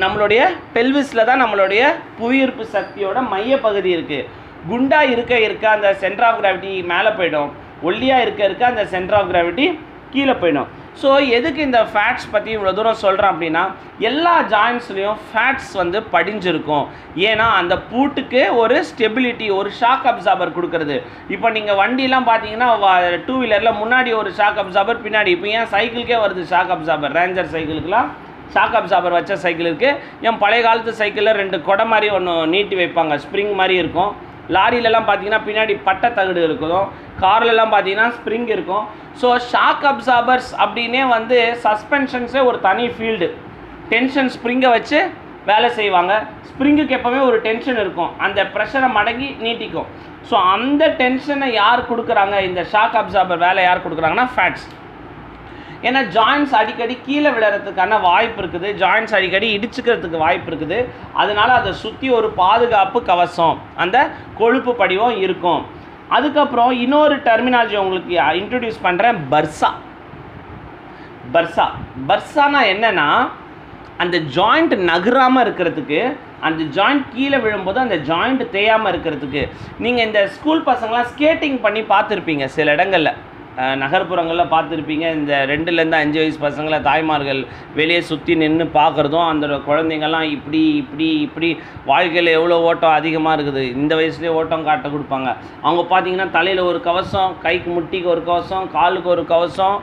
நம்மளுடைய பெல்விஸில் தான் நம்மளுடைய புவியீர்ப்பு சக்தியோட மையப்பகுதி இருக்குது. குண்டாக இருக்க அந்த சென்டர் ஆஃப் கிராவிட்டி மேலே போயிடும், ஒல்லியாக இருக்க அந்த சென்டர் ஆஃப் கிராவிட்டி கீழே போயிடும். ஸோ எதுக்கு இந்த ஃபேட்ஸ் பற்றி இவ்வளோ தூரம் சொல்கிறேன் அப்படின்னா எல்லா ஜாயின்ட்ஸ்லேயும் ஃபேட்ஸ் வந்து படிஞ்சிருக்கும். ஏன்னா அந்த பூட்டுக்கு ஒரு ஸ்டெபிலிட்டி, ஒரு ஷாக் அப்சார்பர் கொடுக்குறது. இப்போ நீங்கள் வண்டிலாம் பார்த்தீங்கன்னா 2 வீலரில் முன்னாடி ஒரு ஷாக் அப்சார்பர், பின்னாடி. இப்போ ஏன் சைக்கிளுக்கே வருது ஷாக் அப்சார்பர், ரேஞ்சர் சைக்கிளுக்கெலாம் ஷாக் அப்சார்பர் வச்ச சைக்கிள் இருக்குது. என் பழைய காலத்து சைக்கிளில் 2 கொடை மாதிரி ஒன்று நீட்டி வைப்பாங்க, ஸ்ப்ரிங் மாதிரி இருக்கும். லாரியிலலாம் பார்த்தீங்கன்னா பின்னாடி பட்டை தகடு இருக்கும், கார்லலாம் பார்த்தீங்கன்னா ஸ்ப்ரிங் இருக்கும். ஸோ ஷாக் அப்சார்பர்ஸ் அப்படின்னே வந்து சஸ்பென்ஷன்ஸே ஒரு தனி ஃபீல்டு. டென்ஷன் ஸ்ப்ரிங்கை வச்சு வேலை செய்வாங்க. ஸ்ப்ரிங்குக்கு எப்போவுமே ஒரு டென்ஷன் இருக்கும், அந்த ப்ரெஷரை மடங்கி நீட்டிக்கும். ஸோ அந்த டென்ஷனை யார் கொடுக்குறாங்க, இந்த ஷாக் அப்சார்பர் வேலை யார் கொடுக்குறாங்கன்னா ஃபேட்ஸ். ஏன்னா ஜாயின்ட்ஸ் அடிக்கடி கீழே விழுறதுக்கான வாய்ப்பு இருக்குது, ஜாயின்ட்ஸ் அடிக்கடி இடிச்சுக்கிறதுக்கு வாய்ப்பு இருக்குது. அதனால் அதை சுற்றி ஒரு பாதுகாப்பு கவசம், அந்த கொழுப்பு படிவம் இருக்கும். அதுக்கப்புறம் இன்னொரு டெர்மினாலஜி உங்களுக்கு இன்ட்ரடியூஸ் பண்ணுறேன், பர்சா. பர்சானா என்னென்னா அந்த ஜாயிண்ட் நகராமல் இருக்கிறதுக்கு, அந்த ஜாயிண்ட் கீழே விழும்போது அந்த ஜாயிண்ட் தேயாமல் இருக்கிறதுக்கு. நீங்கள் இந்த ஸ்கூல் பசங்களாம் ஸ்கேட்டிங் பண்ணி பார்த்துருப்பீங்க, சில இடங்களில் நகர்ப்புறங்களில் பார்த்துருப்பீங்க. இந்த 2லேருந்து 5 வயசு பசங்களை தாய்மார்கள் வெளியே சுற்றி நின்று பார்க்குறதும், அந்த குழந்தைங்கள்லாம் இப்படி வாழ்க்கையில் எவ்வளோ ஓட்டம் அதிகமாக இருக்குது, இந்த வயசுலேயே ஓட்டம் காட்ட கொடுப்பாங்க. அவங்க பார்த்திங்கன்னா தலையில் ஒரு கவசம், கைக்கு முட்டிக்கு ஒரு கவசம், காலுக்கு ஒரு கவசம்,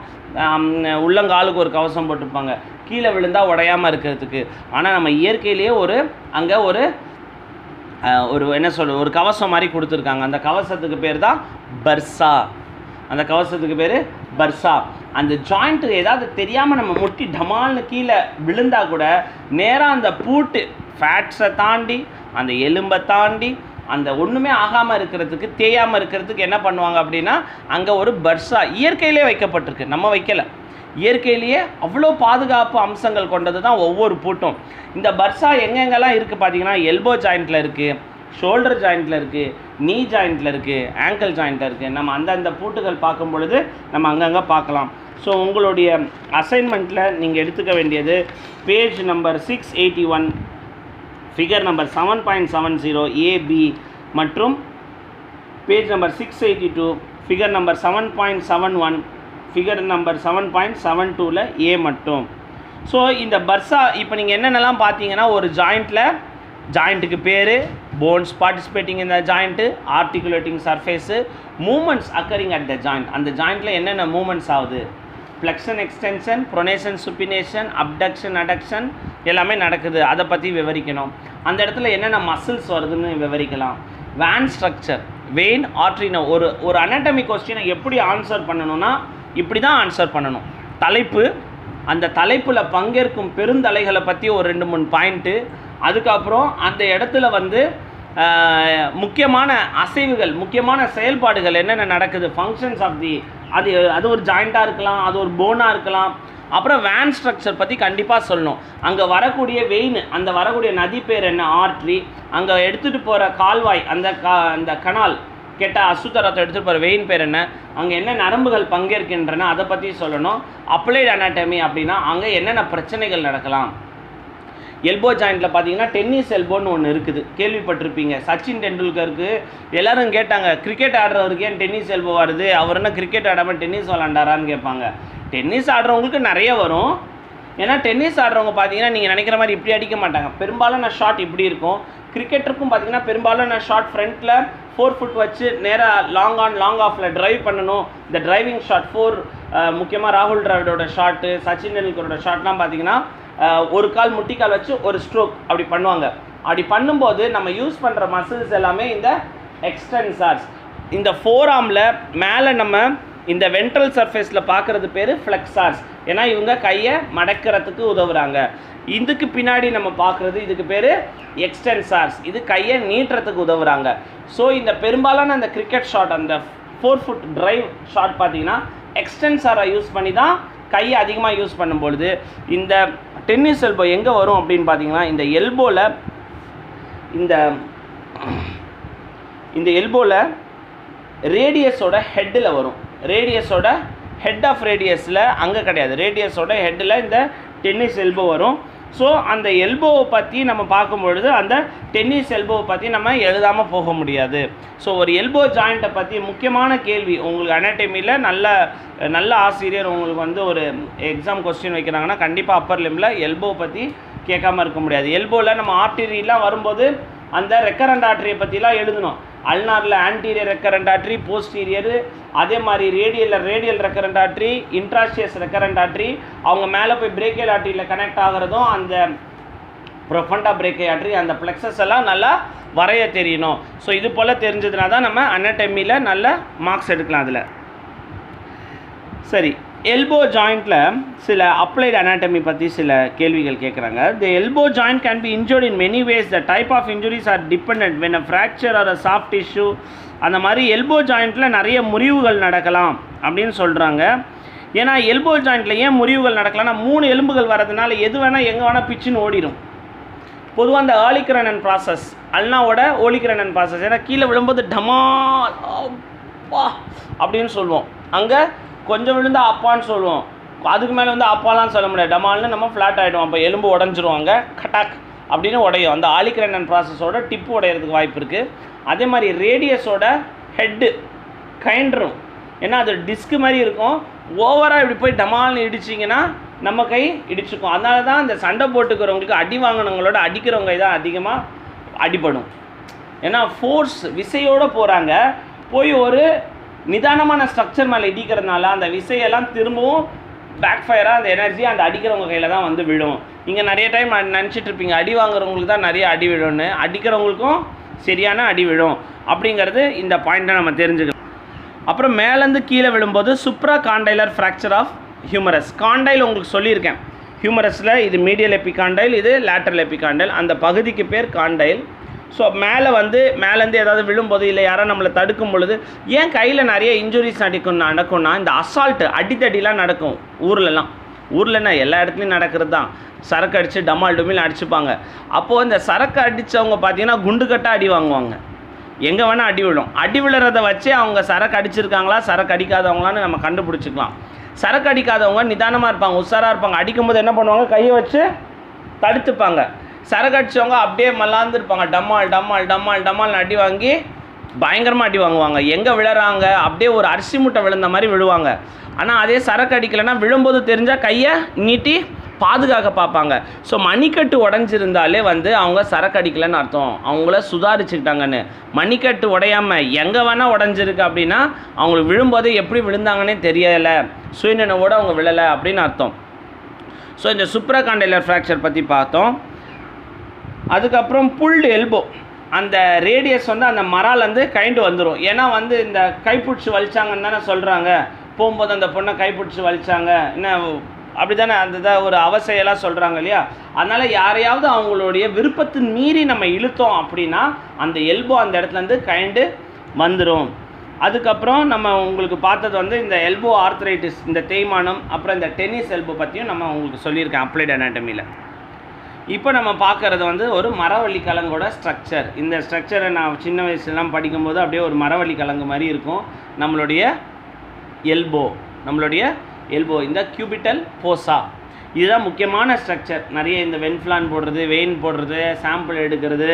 உள்ளங்காலுக்கு ஒரு கவசம் போட்டிருப்பாங்க, கீழே விழுந்தால் உடையாமல் இருக்கிறதுக்கு. ஆனால் நம்ம இயற்கையிலேயே அங்கே ஒரு என்ன சொல்கிறது, ஒரு கவசம் மாதிரி கொடுத்துருக்காங்க. அந்த கவசத்துக்கு பேர் தான் பர்சா. அந்த கவசத்துக்கு பேர் பர்சா. அந்த ஜாயிண்ட்டு ஏதாவது தெரியாமல் நம்ம முட்டி டமால்னு கீழே விழுந்தால் கூட நேராக அந்த பூட்டு ஃபேட்ஸை தாண்டி, அந்த எலும்பை தாண்டி, அந்த ஒன்றுமே ஆகாமல் இருக்கிறதுக்கு, தேயாமல் இருக்கிறதுக்கு என்ன பண்ணுவாங்க அப்படின்னா அங்கே ஒரு பர்சா இயற்கையிலே வைக்கப்பட்டிருக்கு, நம்ம வைக்கலை. இயற்கையிலேயே அவ்வளோ பாதுகாப்பு அம்சங்கள் கொண்டது தான் ஒவ்வொரு பூட்டும். இந்த பர்சா எங்கெங்கெல்லாம் இருக்குது பார்த்தீங்கன்னா எல்போ ஜாயிண்ட்டில் இருக்குது, ஷோல்டர் ஜாயிண்ட்டில் இருக்குது, நீ ஜாயிண்ட்டில் இருக்குது, ஆங்கிள் ஜாயிண்ட்டில் இருக்குது. நம்ம அந்தந்த பூட்டுகள் பார்க்கும் பொழுது நம்ம அங்கங்கே பார்க்கலாம். ஸோ உங்களுடைய அசைன்மெண்ட்டில் நீங்கள் எடுத்துக்க வேண்டியது page number 681, figure number 7.70 AB மற்றும் page number 682, figure number 7.71, figure number 7.72 A மட்டும். ஸோ இந்த பர்சா இப்போ நீங்கள் என்னென்னலாம் பார்த்தீங்கன்னா ஒரு ஜாயிண்ட்டுக்கு பேர், போன்ஸ் பார்ட்டிசிபேட்டிங் இந்த joint, articulating surface, moments occurring at the joint. அந்த ஜாயிண்ட்டில் என்னென்ன மூமெண்ட்ஸ் ஆகுது, flexion extension, pronation சுப்பினேஷன், abduction adduction எல்லாமே நடக்குது, அதை பற்றி விவரிக்கணும். அந்த இடத்துல என்னென்ன மசில்ஸ் வருதுன்னு விவரிக்கலாம். வேன் ஸ்ட்ரக்சர், வெயின், ஆர்ட்ரினோ. ஒரு அனாட்டமி கொஸ்டினை எப்படி ஆன்சர் பண்ணணும்னா இப்படி தான் ஆன்சர் பண்ணணும். தலைப்பு, அந்த தலைப்பில் பங்கேற்கும் பெருந்தலைகளை பற்றி ஒரு 2-3 பாயிண்ட்டு, அதுக்கப்புறம் அந்த இடத்துல வந்து முக்கியமான அசைவுகள், முக்கியமான செயல்பாடுகள் என்னென்ன நடக்குது, ஃபங்க்ஷன்ஸ் ஆஃப் தி, அது ஒரு ஜாயிண்ட்டாக இருக்கலாம், அது ஒரு போனாக இருக்கலாம். அப்புறம் வேன் ஸ்ட்ரக்சர் பற்றி கண்டிப்பாக சொல்லணும். அங்கே வரக்கூடிய வெயின், அந்த வரக்கூடிய நதி பேர் என்ன, ஆர்ட்ரி, அங்கே எடுத்துகிட்டு போகிற கால்வாய், அந்த கனால் கெட்ட அசுத்தரத்தை எடுத்துகிட்டு போகிற வெயின் பேர் என்ன, அங்கே என்ன நரம்புகள் பங்கேற்கின்றன அதை பற்றி சொல்லணும். அப்ளைடு அனாட்டமி அப்படின்னா அங்கே என்னென்ன பிரச்சனைகள் நடக்கலாம். எல்போ ஜாயிண்டில் பார்த்தீங்கன்னா டென்னிஸ் எல்போன்னு ஒன்று இருக்குது, கேள்விப்பட்டிருப்பீங்க. சச்சின் டெண்டுல்கருக்கு எல்லோரும் கேட்டாங்க, கிரிக்கெட் ஆடுறவருக்கு ஏன் டென்னிஸ் எல்போ வருது, அவர் என்ன கிரிக்கெட் ஆடாமல் டென்னிஸ் விளாண்டாரான்னு கேட்பாங்க. டென்னிஸ் ஆடுறவங்களுக்கு நிறைய வரும். ஏன்னா டென்னிஸ் ஆடுறவங்க பார்த்தீங்கன்னா நீங்கள் நினைக்கிற மாதிரி இப்படி அடிக்க மாட்டாங்க. பெரும்பாலான ஷாட் இப்படி இருக்கும். கிரிக்கெட்டருக்கும் பார்த்தீங்கன்னா பெரும்பாலான ஷாட் ஃப்ரண்ட்டில் 4 ஃபுட் வச்சு நேராக லாங் ஆன் லாங் ஆஃபில் ட்ரைவ் பண்ணணும். இந்த டிரைவிங் ஷாட் 4 முக்கியமாக ராகுல் டிராவிடோட ஷாட்டு, சச்சின் டெண்டுல்கரோட ஷாட்லாம் பார்த்தீங்கன்னா ஒரு கால் முட்டிக்கால் வச்சு ஒரு ஸ்ட்ரோக் அப்படி பண்ணுவாங்க. அப்படி பண்ணும்போது நம்ம யூஸ் பண்ணுற மசில்ஸ் எல்லாமே இந்த எக்ஸ்டென்சார்ஸ். இந்த ஃபோர் ஆர்மில் மேலே நம்ம இந்த வென்ட்ரல் சர்ஃபேஸில் பார்க்குறது பேர் ஃப்ளெக்ஸார்ஸ். ஏன்னா இவங்க கையை மடக்கிறதுக்கு உதவுறாங்க. இதுக்கு பின்னாடி நம்ம பார்க்குறது இதுக்கு பேர் எக்ஸ்டென்சார்ஸ், இது கையை நீட்டுறதுக்கு உதவுறாங்க. ஸோ இந்த பெரும்பாலான அந்த கிரிக்கெட் ஷாட், அந்த 4 ஃபுட் டிரைவ் ஷாட் பார்த்தீங்கன்னா எக்ஸ்டென்சாரை யூஸ் பண்ணி தான் கையை அதிகமாக யூஸ் பண்ணும்பொழுது. இந்த டென்னிஸ் எல்போ எங்கே வரும் அப்படின்னு பார்த்தீங்கன்னா இந்த எல்போவில் ரேடியஸோட ஹெட்டில் வரும். ரேடியஸோட ஹெட் ஆஃப் ரேடியஸில் அங்கே கிடையாது, ரேடியஸோட ஹெட்டில் இந்த டென்னிஸ் எல்போ வரும். ஸோ அந்த எல்போவை பற்றி நம்ம பார்க்கும்பொழுது அந்த டென்னிஸ் எல்போவை பற்றி நம்ம எழுதாமல் போக முடியாது. ஸோ ஒரு எல்போ ஜாயிண்ட்டை பற்றி முக்கியமான கேள்வி உங்களுக்கு அனாட்டமியில் நல்ல ஆசிரியர் உங்களுக்கு ஒரு எக்ஸாம் கொஸ்டின் வைக்கிறாங்கன்னா கண்டிப்பாக அப்பர் லிம்பில் எல்போவை பற்றி கேட்காமல் இருக்க முடியாது. எல்போவில் நம்ம ஆர்டரிலாம் வரும்போது அந்த ரெக்கரண்ட் ஆர்டரியை பற்றிலாம் எழுதணும். அல்னாரில் ஆன்டீரியர் ரெக்கரண்ட் ஆர்டரி, போஸ்டீரியர், அதே மாதிரி radial recurrent artery, interosseous recurrent artery, அவங்க மேலே போய் பிரேக்கியல் ஆர்டரியில் கனெக்ட் ஆகிறதும் அந்த ப்ரொஃபண்டா பிரேக்கியல் ஆர்டரி, அந்த பிளெக்ஸஸ் எல்லாம் நல்லா வரைய தெரியணும். ஸோ இது போல் தெரிஞ்சதுனா தான் நம்ம அனாட்டமியில் நல்ல மார்க்ஸ் எடுக்கலாம். அதில் சரி, எல்போ ஜாயிண்ட்டில் சில அப்ளைடு அனாட்டமி பற்றி சில கேள்விகள் கேட்குறாங்க. The elbow joint can be injured in many ways. The type of injuries are depend when a fracture or a soft tissue. அந்த மாதிரி எல்போ ஜாயிண்ட்டில் நிறைய முறிவுகள் நடக்கலாம் அப்படின்னு சொல்கிறாங்க. ஏன்னா எல்போ ஜாயிண்ட்டில் ஏன் முறிவுகள் நடக்கலாம்னா 3 எலும்புகள் வரதுனால எது வேணால் எங்கே வேணால் பிச்சுன்னு ஓடிடும். பொதுவாக அந்த ஆலிக்ரனன் ப்ராசஸ், அல்னாவோட ஓலிக்ரனன் ப்ராசஸ், ஏன்னா கீழே விழும்போது டமால் அப்படின்னு சொல்லுவோம். அங்கே கொஞ்சம் விழுந்தால் அப்பான்னு சொல்லுவோம், அதுக்கு மேலே அப்பாலாம் சொல்ல முடியாது, டமால்னு நம்ம ஃப்ளாட் ஆகிடும். அப்போ எலும்பு உடஞ்சிருவாங்க, கட்டாக் அப்படின்னு உடையும். அந்த ஆலிக்ரனன் ப்ராசஸோட டிப்பு உடையிறதுக்கு வாய்ப்பு இருக்குது. அதே மாதிரி ரேடியஸோட ஹெட்டு கைண்டரும், ஏன்னா அது டிஸ்க்கு மாதிரி இருக்கும். ஓவராக இப்படி போய் டமால்னு இடிச்சிங்கன்னா நம்ம கை இடிச்சுக்கும். அதனால தான் இந்த சண்டை போட்டுக்கிறவங்களுக்கு அடி வாங்கினவங்களோட அடிக்கிறவங்க தான் அதிகமாக அடிபடும். ஏன்னா ஃபோர்ஸ் விசையோடு போகிறாங்க, போய் ஒரு நிதானமான ஸ்ட்ரக்சர் மேலே இடிக்கிறதுனால அந்த விசையெல்லாம் திரும்பவும் பேக் ஃபயராக அந்த எனர்ஜி அந்த அடிக்கிறவங்க கையில் தான் விழும். நீங்கள் நிறைய டைம் நினச்சிட்ருப்பீங்க அடி வாங்குறவங்களுக்கு தான் நிறைய அடி விழும்னு, அடிக்கிறவங்களுக்கும் சரியான அடி விழும் அப்படிங்கிறது இந்த பாயிண்ட்டை நம்ம தெரிஞ்சுக்கலாம். அப்புறம் மேலேருந்து கீழே விழும்போது Subhra காண்டைலர் fracture of humorous. Condyle உங்களுக்கு சொல்லியிருக்கேன், ஹியூமரஸில் இது மீடியல் எபிகாண்டைல், இது லேட்டரல் எபிகாண்டைல், அந்த பகுதிக்கு பேர் காண்டைல். ஸோ மேலேருந்து ஏதாவது விழும்போது இல்லை யாராவது நம்மளை தடுக்கும் பொழுது ஏன் கையில் நிறைய இன்ஜுரிஸ் நடக்கும்னா இந்த அசால்ட்டு அடித்தடிலாம் நடக்கும் ஊர்லன்னா எல்லா இடத்துலையும் நடக்கிறது தான். சரக்கு அடித்து டமால் டுமில் அடிச்சுப்பாங்க. அப்போது இந்த சரக்கு அடித்தவங்க பார்த்தீங்கன்னா குண்டுக்கட்டாக அடி வாங்குவாங்க, எங்கே வேணால் அடி விழும். அடி விழுறதை வச்சு அவங்க சரக்கு அடிச்சிருக்காங்களா சரக்கு அடிக்காதவங்களான்னு நம்ம கண்டுபிடிச்சிக்கலாம். சரக்கு அடிக்காதவங்க நிதானமாக இருப்பாங்க, உஷாராக இருப்பாங்க. அடிக்கும்போது என்ன பண்ணுவாங்க, கையை வச்சு தடுத்துப்பாங்க. சரக்கு அடித்தவங்க அப்படியே மல்லாந்துருப்பாங்க, டம்மால் அடி வாங்கி பயங்கரமாக அடி வாங்குவாங்க. எங்கே விழுறாங்க, அப்படியே ஒரு அரிசி மூட்டை விழுந்த மாதிரி விழுவாங்க. ஆனால் அதே சரக்கு அடிக்கலைன்னா விழும்போது தெரிஞ்சால் கையை நீட்டி பாதுகாக்க பார்ப்பாங்க. ஸோ மணிக்கட்டு உடஞ்சிருந்தாலே அவங்க சரக்கு அடிக்கலைன்னு அர்த்தம், அவங்கள சுதாரிச்சுக்கிட்டாங்கன்னு. மணிக்கட்டு உடையாமல் எங்கே வேணால் உடஞ்சிருக்கு அப்படின்னா அவங்களுக்கு விழும்போது எப்படி விழுந்தாங்கன்னே தெரியலை, சுயநினைவோடு அவங்க விழலை அப்படின்னு அர்த்தம். ஸோ இந்த சுப்ரா காண்டைலர் ஃப்ராக்சர் பற்றி பார்த்தோம். அதுக்கப்புறம் புல்டு எல்போ, அந்த ரேடியஸ் அந்த மராலேருந்து கைண்டு வந்துடும். ஏன்னா இந்த கைப்பிடிச்சி வலிச்சாங்கன்னு தானே சொல்கிறாங்க, போகும்போது அந்த பொண்ணை கைப்பிடிச்சி வலிச்சாங்க, என்ன அப்படி தானே அந்த ஒரு அவசையெல்லாம் சொல்கிறாங்க இல்லையா. அதனால் யாரையாவது அவங்களுடைய விருப்பத்தின் மீறி நம்ம இழுத்தோம் அப்படின்னா அந்த எல்போ அந்த இடத்துலேருந்து கைண்டு வந்துடும். அதுக்கப்புறம் நம்ம உங்களுக்கு பார்த்தது வந்து இந்த எல்போ ஆர்த்ரைட்டிஸ், இந்த தேய்மானம், அப்புறம் இந்த டென்னிஸ் எல்போ பற்றியும் நம்ம உங்களுக்கு சொல்லியிருக்கேன் அப்ளைட் அனாட்டமியில். இப்போ நம்ம பார்க்குறது வந்து ஒரு மரவள்ளி கிழங்கோட ஸ்ட்ரக்சர். இந்த ஸ்ட்ரக்சரை நான் சின்ன வயசுலாம் படிக்கும்போது அப்படியே ஒரு மரவள்ளி கிழங்கு மாதிரி இருக்கும் நம்மளுடைய எல்போ, இந்த கியூபிட்டல் ஃபோசா. இதுதான் முக்கியமான ஸ்ட்ரக்சர். நிறைய இந்த வென்ஃப்ளான் போடுறது, வெயின் போடுறது, சாம்பிள் எடுக்கிறது,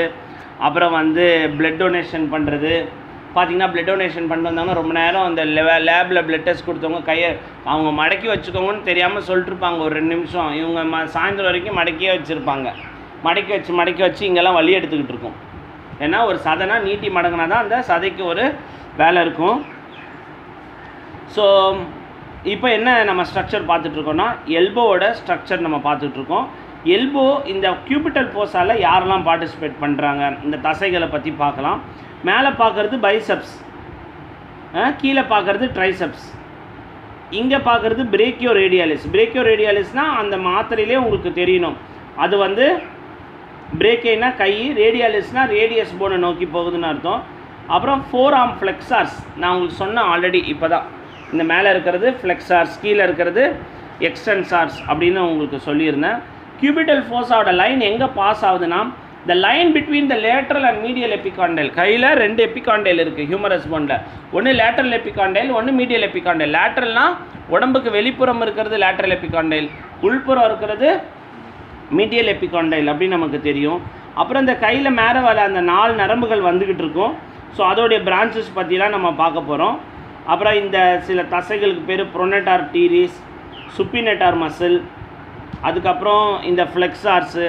அப்புறம் வந்து பிளட் டொனேஷன் பண்ணுறது. பார்த்திங்கன்னா பிளட் டொனேஷன் பண்ணிட்டு வந்தாங்கன்னா ரொம்ப நேரம் அந்த லேபில் பிளட் டெஸ்ட் கொடுத்தவங்க கையை அவங்க மடக்கி வச்சுக்கோங்கன்னு தெரியாமல் சொல்லிட்டுருப்பாங்க ஒரு 2 நிமிஷம். இவங்க சாயந்தரம் வரைக்கும் மடக்கியே வச்சுருப்பாங்க. மடக்கி வச்சு இங்கெல்லாம் வலி எடுத்துக்கிட்டு இருக்கும். ஏன்னா ஒரு சதைனா நீட்டி மடங்கினா தான் அந்த சதைக்கு ஒரு வேலை இருக்கும். ஸோ இப்போ என்ன நம்ம ஸ்ட்ரக்சர் பார்த்துட்ருக்கோன்னா எல்போவோட ஸ்ட்ரக்சர் நம்ம பார்த்துட்ருக்கோம். எல்போ இந்த கியூபிட்டல் ஃபோஸால் யாரெல்லாம் பார்ட்டிசிபேட் பண்ணுறாங்க, இந்த தசைகளை பற்றி பார்க்கலாம். மேலே பார்க்குறது பைசப்ஸ், கீழே பார்க்குறது ட்ரைசப்ஸ், இங்கே பார்க்குறது பிரேக்கியோ ரேடியாலிஸ்னால் அந்த மாத்திரையிலே உங்களுக்கு தெரியணும். அது வந்து பிரேக்கைனா கை, ரேடியாலிஸ்னால் ரேடியஸ் போனை நோக்கி போகுதுன்னு அர்த்தம். அப்புறம் 4 ஆர்ம் ஃப்ளெக்ஸார்ஸ் நான் உங்களுக்கு சொன்னேன் ஆல்ரெடி. இப்போ தான் இந்த மேலே இருக்கிறது ஃப்ளெக்ஸார்ஸ், கீழே இருக்கிறது எக்ஸ்டென்சார்ஸ் அப்படின்னு உங்களுக்கு சொல்லியிருந்தேன். கியூபிட்டல் ஃபோஸாவோட லைன் எங்கே பாஸ் ஆகுதுன்னா the line between the lateral and medial epicondyle. கையில் 2 எபிகாண்டைல் இருக்குது ஹியூமரஸ் போனில். ஒன்று லேட்ரல் எபிகாண்டைல், ஒன்று மீடியல் எபிகாண்டைல். லேட்ரல்னால் உடம்புக்கு வெளிப்புறம் இருக்கிறது லேட்ரல் எபிகாண்டைல், உள்புறம் இருக்கிறது மீடியல் எபிகாண்டைல் அப்படின்னு நமக்கு தெரியும். அப்புறம் இந்த கையில் மேலே வர அந்த 4 நரம்புகள் வந்துக்கிட்டு இருக்கும். ஸோ அதோடைய பிரான்ச்சஸ் பற்றிலாம் நம்ம பார்க்க போகிறோம். அப்புறம் இந்த சில தசைகளுக்கு பேர் ப்ரோனேட்டார் டீரிஸ், சுப்பினேட்டார் மசில், அதுக்கப்புறம் இந்த ஃப்ளெக்ஸார்ஸு,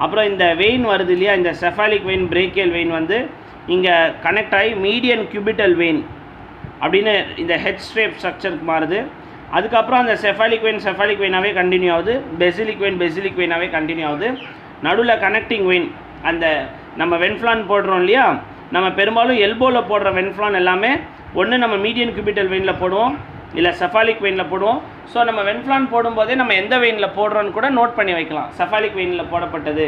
அப்புறம் இந்த வெயின் வருது இல்லையா, இந்த செஃபாலிக் வெயின், பிரேக்கியல் வெயின் வந்து இங்கே கனெக்ட் ஆகி மீடியன் கியூபிட்டல் வெயின் அப்படின்னு இந்த ஹெட் ஸ்ட்ரேப் ஸ்ட்ரக்சருக்கு மாறுது. அதுக்கப்புறம் அந்த செஃபாலிக் வெயினாகவே கண்டினியூ ஆகுது, பெசிலிக் வெயினாகவே கண்டினியூ ஆகுது. நடுவில் கனெக்டிங் வெயின், அந்த நம்ம வென்ஃப்ளான் போடுறோம் இல்லையா, நம்ம பெரும்பாலும் எல்போவில் போடுற வென்ஃப்ளான் எல்லாமே ஒன்று நம்ம மீடியன் கியூபிட்டல் வெயினில் போடுவோம், இல்லை செஃபாலிக் வெயினில் போடுவோம். ஸோ நம்ம வென்ஃப்ளான் போடும்போதே நம்ம எந்த வெயினில் போடுறோன்னு கூட நோட் பண்ணி வைக்கலாம். செஃபாலிக் வெயினில் போடப்பட்டது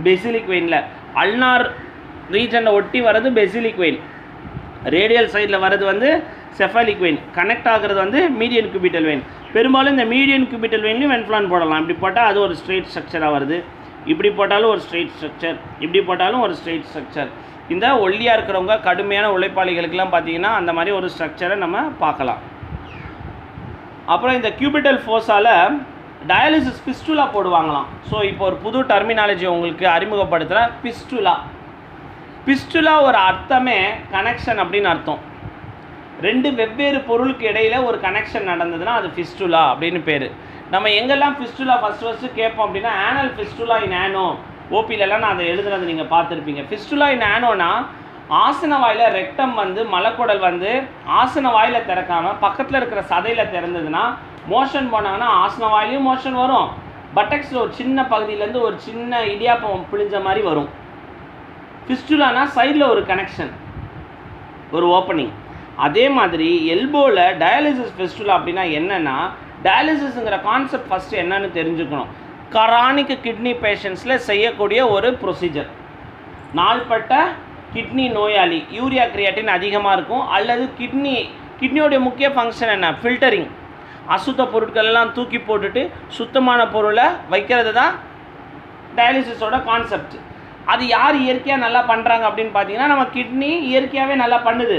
பெசிலிக் வெயினில், அல்னார் ரீஜனை ஒட்டி வர்றது பெசிலிக் வெயின், ரேடியல் சைடில் வர்றது வந்து செஃபாலிக் வெயின், கனெக்ட் ஆகிறது வந்து மீடியன் கியூபிட்டல் வெயின். பெரும்பாலும் இந்த மீடியன் கியூபிட்டல் வெயின்லையும் வென்ஃப்ளான் போடலாம். இப்படி போட்டால் அது ஒரு ஸ்ட்ரெயிட் ஸ்ட்ரக்சராக வருது, இப்படி போட்டாலும் ஒரு ஸ்ட்ரெயிட் ஸ்ட்ரக்சர், இப்படி போட்டாலும் ஒரு ஸ்ட்ரெயிட் ஸ்ட்ரக்சர். இந்த ஒல்லியாக இருக்கிறவங்க கடுமையான உழைப்பாளிகளுக்கெல்லாம் பார்த்தீங்கன்னா அந்த மாதிரி ஒரு ஸ்ட்ரக்சரை நம்ம பார்க்கலாம். அப்புறம் இந்த கியூபிட்டல் ஃபோஸால் டயாலிசிஸ் பிஸ்டுலா போடுவாங்களாம். ஸோ இப்போ ஒரு புது டெர்மினாலஜி உங்களுக்கு அறிமுகப்படுத்துகிற பிஸ்டுலா ஒரு அர்த்தமே கனெக்ஷன் அப்படின்னு அர்த்தம். 2 வெவ்வேறு பொருளுக்கு இடையில் ஒரு கனெக்ஷன் நடந்ததுன்னா அது ஃபிஸ்டுலா அப்படின்னு பேர். நம்ம எங்கெல்லாம் ஃபிஸ்டுலா ஃபஸ்ட்டு கேட்போம் அப்படின்னா ஆனல் ஃபிஸ்டுலா இன் ஆனோ, ஓபிலெல்லாம் நான் அதை எழுதுறது நீங்கள் பார்த்துருப்பீங்க. ஃபிஸ்டுலா இன் ஆனோனா ஆசன வாயில் ரெக்டம் வந்து மலக்குடல் வந்து ஆசன வாயில் திறக்காமல் பக்கத்தில் இருக்கிற சதையில் திறந்ததுன்னா மோஷன் போனாங்கன்னா ஆசன வாயிலையும் மோஷன் வரும், பட்டக்ஸில் ஒரு சின்ன பகுதியிலேருந்து ஒரு சின்ன இடியாப்பம் பிழிஞ்ச மாதிரி வரும். ஃபிஸ்டுலானா சைடில் ஒரு கனெக்ஷன், ஒரு ஓப்பனிங். அதே மாதிரி எல்போவில் டயாலிசிஸ் ஃபிஸ்டுலா அப்படின்னா என்னென்னா, டயாலிசிஸ்ங்கிற கான்செப்ட் ஃபஸ்ட்டு என்னன்னு தெரிஞ்சுக்கணும். கரானிக் கிட்னி பேஷண்ட்ஸில் செய்யக்கூடிய ஒரு ப்ரொசீஜர். நாள்பட்ட கிட்னி நோயாளி, யூரியா கிரியாட்டின் அதிகமாக இருக்கும், அல்லது கிட்னியோடைய முக்கிய ஃபங்க்ஷன் என்ன, ஃபில்டரிங். அசுத்த பொருட்களெல்லாம் தூக்கி போட்டுட்டு சுத்தமான பொருளை வைக்கிறது தான் டயாலிசிஸோட கான்செப்ட். அது யார் இயற்கையாக நல்லா பண்ணுறாங்க அப்படின்னு பார்த்தீங்கன்னா நம்ம கிட்னி இயற்கையாகவே நல்லா பண்ணுது.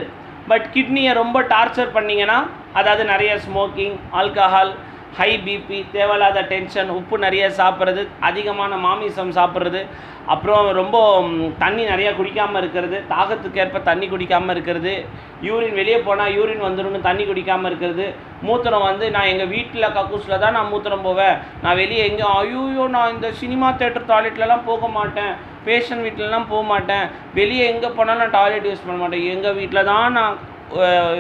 பட் கிட்னியை ரொம்ப டார்ச்சர் பண்ணிங்கன்னா, அதாவது நிறைய ஸ்மோக்கிங், ஆல்கஹால், ஹை பிபி, தேவையில்லாத டென்ஷன், உப்பு நிறைய சாப்பிட்றது, அதிகமான மாமிசம் சாப்பிட்றது, அப்புறம் ரொம்ப தண்ணி நிறையா குடிக்காமல் இருக்கிறது, தாகத்துக்கேற்ப தண்ணி குடிக்காமல் இருக்கிறது, யூரின் வெளியே போனால் யூரின் வந்துடும்னு தண்ணி குடிக்காமல் இருக்கிறது, மூத்திரம் வந்து நான் எங்கள் வீட்டில் கக்கூஸில் தான் நான் மூத்திரம் போவேன், நான் வெளியே எங்கேயும் ஐயோ நான் இந்த சினிமா தேட்டர் டாய்லெட்லலாம் போக மாட்டேன், பேஷண்ட் வீட்டிலலாம் போக மாட்டேன், வெளியே எங்கே போனாலும் நான் டாய்லெட் யூஸ் பண்ண மாட்டேன், எங்கள் வீட்டில் தான் நான்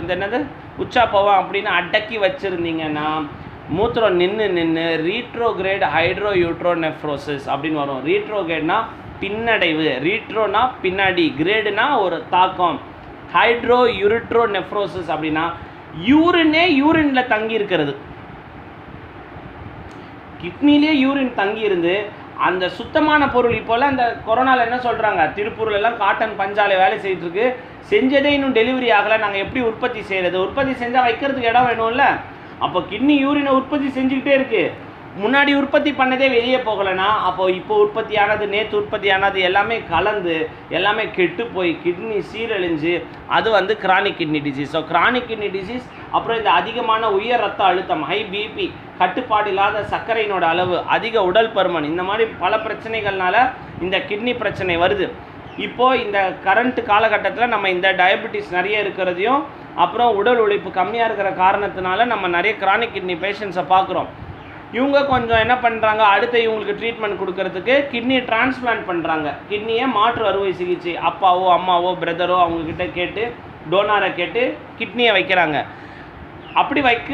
இந்த என்னது உச்சா போவேன் அப்படின்னு அடக்கி வச்சுருந்தீங்கன்னா மூத்திரம் நின்று ரீட்ரோகிரேட் ஹைட்ரோ யூட்ரோநெஃப்ரோசிஸ் அப்படின்னு வரும். ரீட்ரோகிரேட்னா பின்னடைவு, ரீட்ரோனா பின்னாடி, கிரேடுனா ஒரு தாக்கம், ஹைட்ரோ யூரிட்ரோநெஃப்ரோசிஸ் அப்படின்னா யூரினே யூரினில் தங்கி இருக்கிறது. கிட்னிலே யூரின் தங்கி இருந்து அந்த சுத்தமான பொருள். இப்போல்லாம் அந்த கொரோனாவில் என்ன சொல்கிறாங்க, திருப்பூர்லாம் காட்டன் பஞ்சாலை வேலை செய்துருக்கு, செஞ்சதே இன்னும் டெலிவரி ஆகலை, நாங்கள் எப்படி உற்பத்தி செய்கிறது, உற்பத்தி செஞ்சால் வைக்கிறதுக்கு இடம் வேணும்ல. அப்போ கிட்னி யூரினை உற்பத்தி செஞ்சுக்கிட்டே இருக்குது. முன்னாடி உற்பத்தி பண்ணதே வெளியே போகலைன்னா அப்போ இப்போ உற்பத்தியானது, நேற்று உற்பத்தியானது எல்லாமே கலந்து எல்லாமே கெட்டு போய் கிட்னி சீரழிஞ்சு அது வந்து chronic kidney disease. So chronic kidney disease, அப்புறம் இந்த அதிகமான உயர் ரத்த அழுத்தம், ஹை பிபி, கட்டுப்பாடு இல்லாத சர்க்கரையினோட அளவு, அதிக உடல் பருமன், இந்த மாதிரி பல பிரச்சனைகள்னால இந்த கிட்னி பிரச்சனை வருது. இப்போது இந்த கரண்ட் காலகட்டத்தில் நம்ம இந்த டயபெட்டிஸ் நிறைய இருக்கிறதையும் அப்புறம் உடல் உழைப்பு கம்மியாக இருக்கிற காரணத்தினால நம்ம நிறைய கிரானிக் கிட்னி பேஷண்ட்ஸை பார்க்குறோம். இவங்க கொஞ்சம் என்ன பண்ணுறாங்க, அடுத்து இவங்களுக்கு ட்ரீட்மெண்ட் கொடுக்கறதுக்கு கிட்னியை டிரான்ஸ்பிளான்ட் பண்ணுறாங்க. கிட்னியை மாற்று அறுவை சிகிச்சை, அப்பாவோ அம்மாவோ பிரதரோ அவங்கக்கிட்ட கேட்டு, டோனாரை கேட்டு கிட்னியை வைக்கிறாங்க. அப்படி வைக்க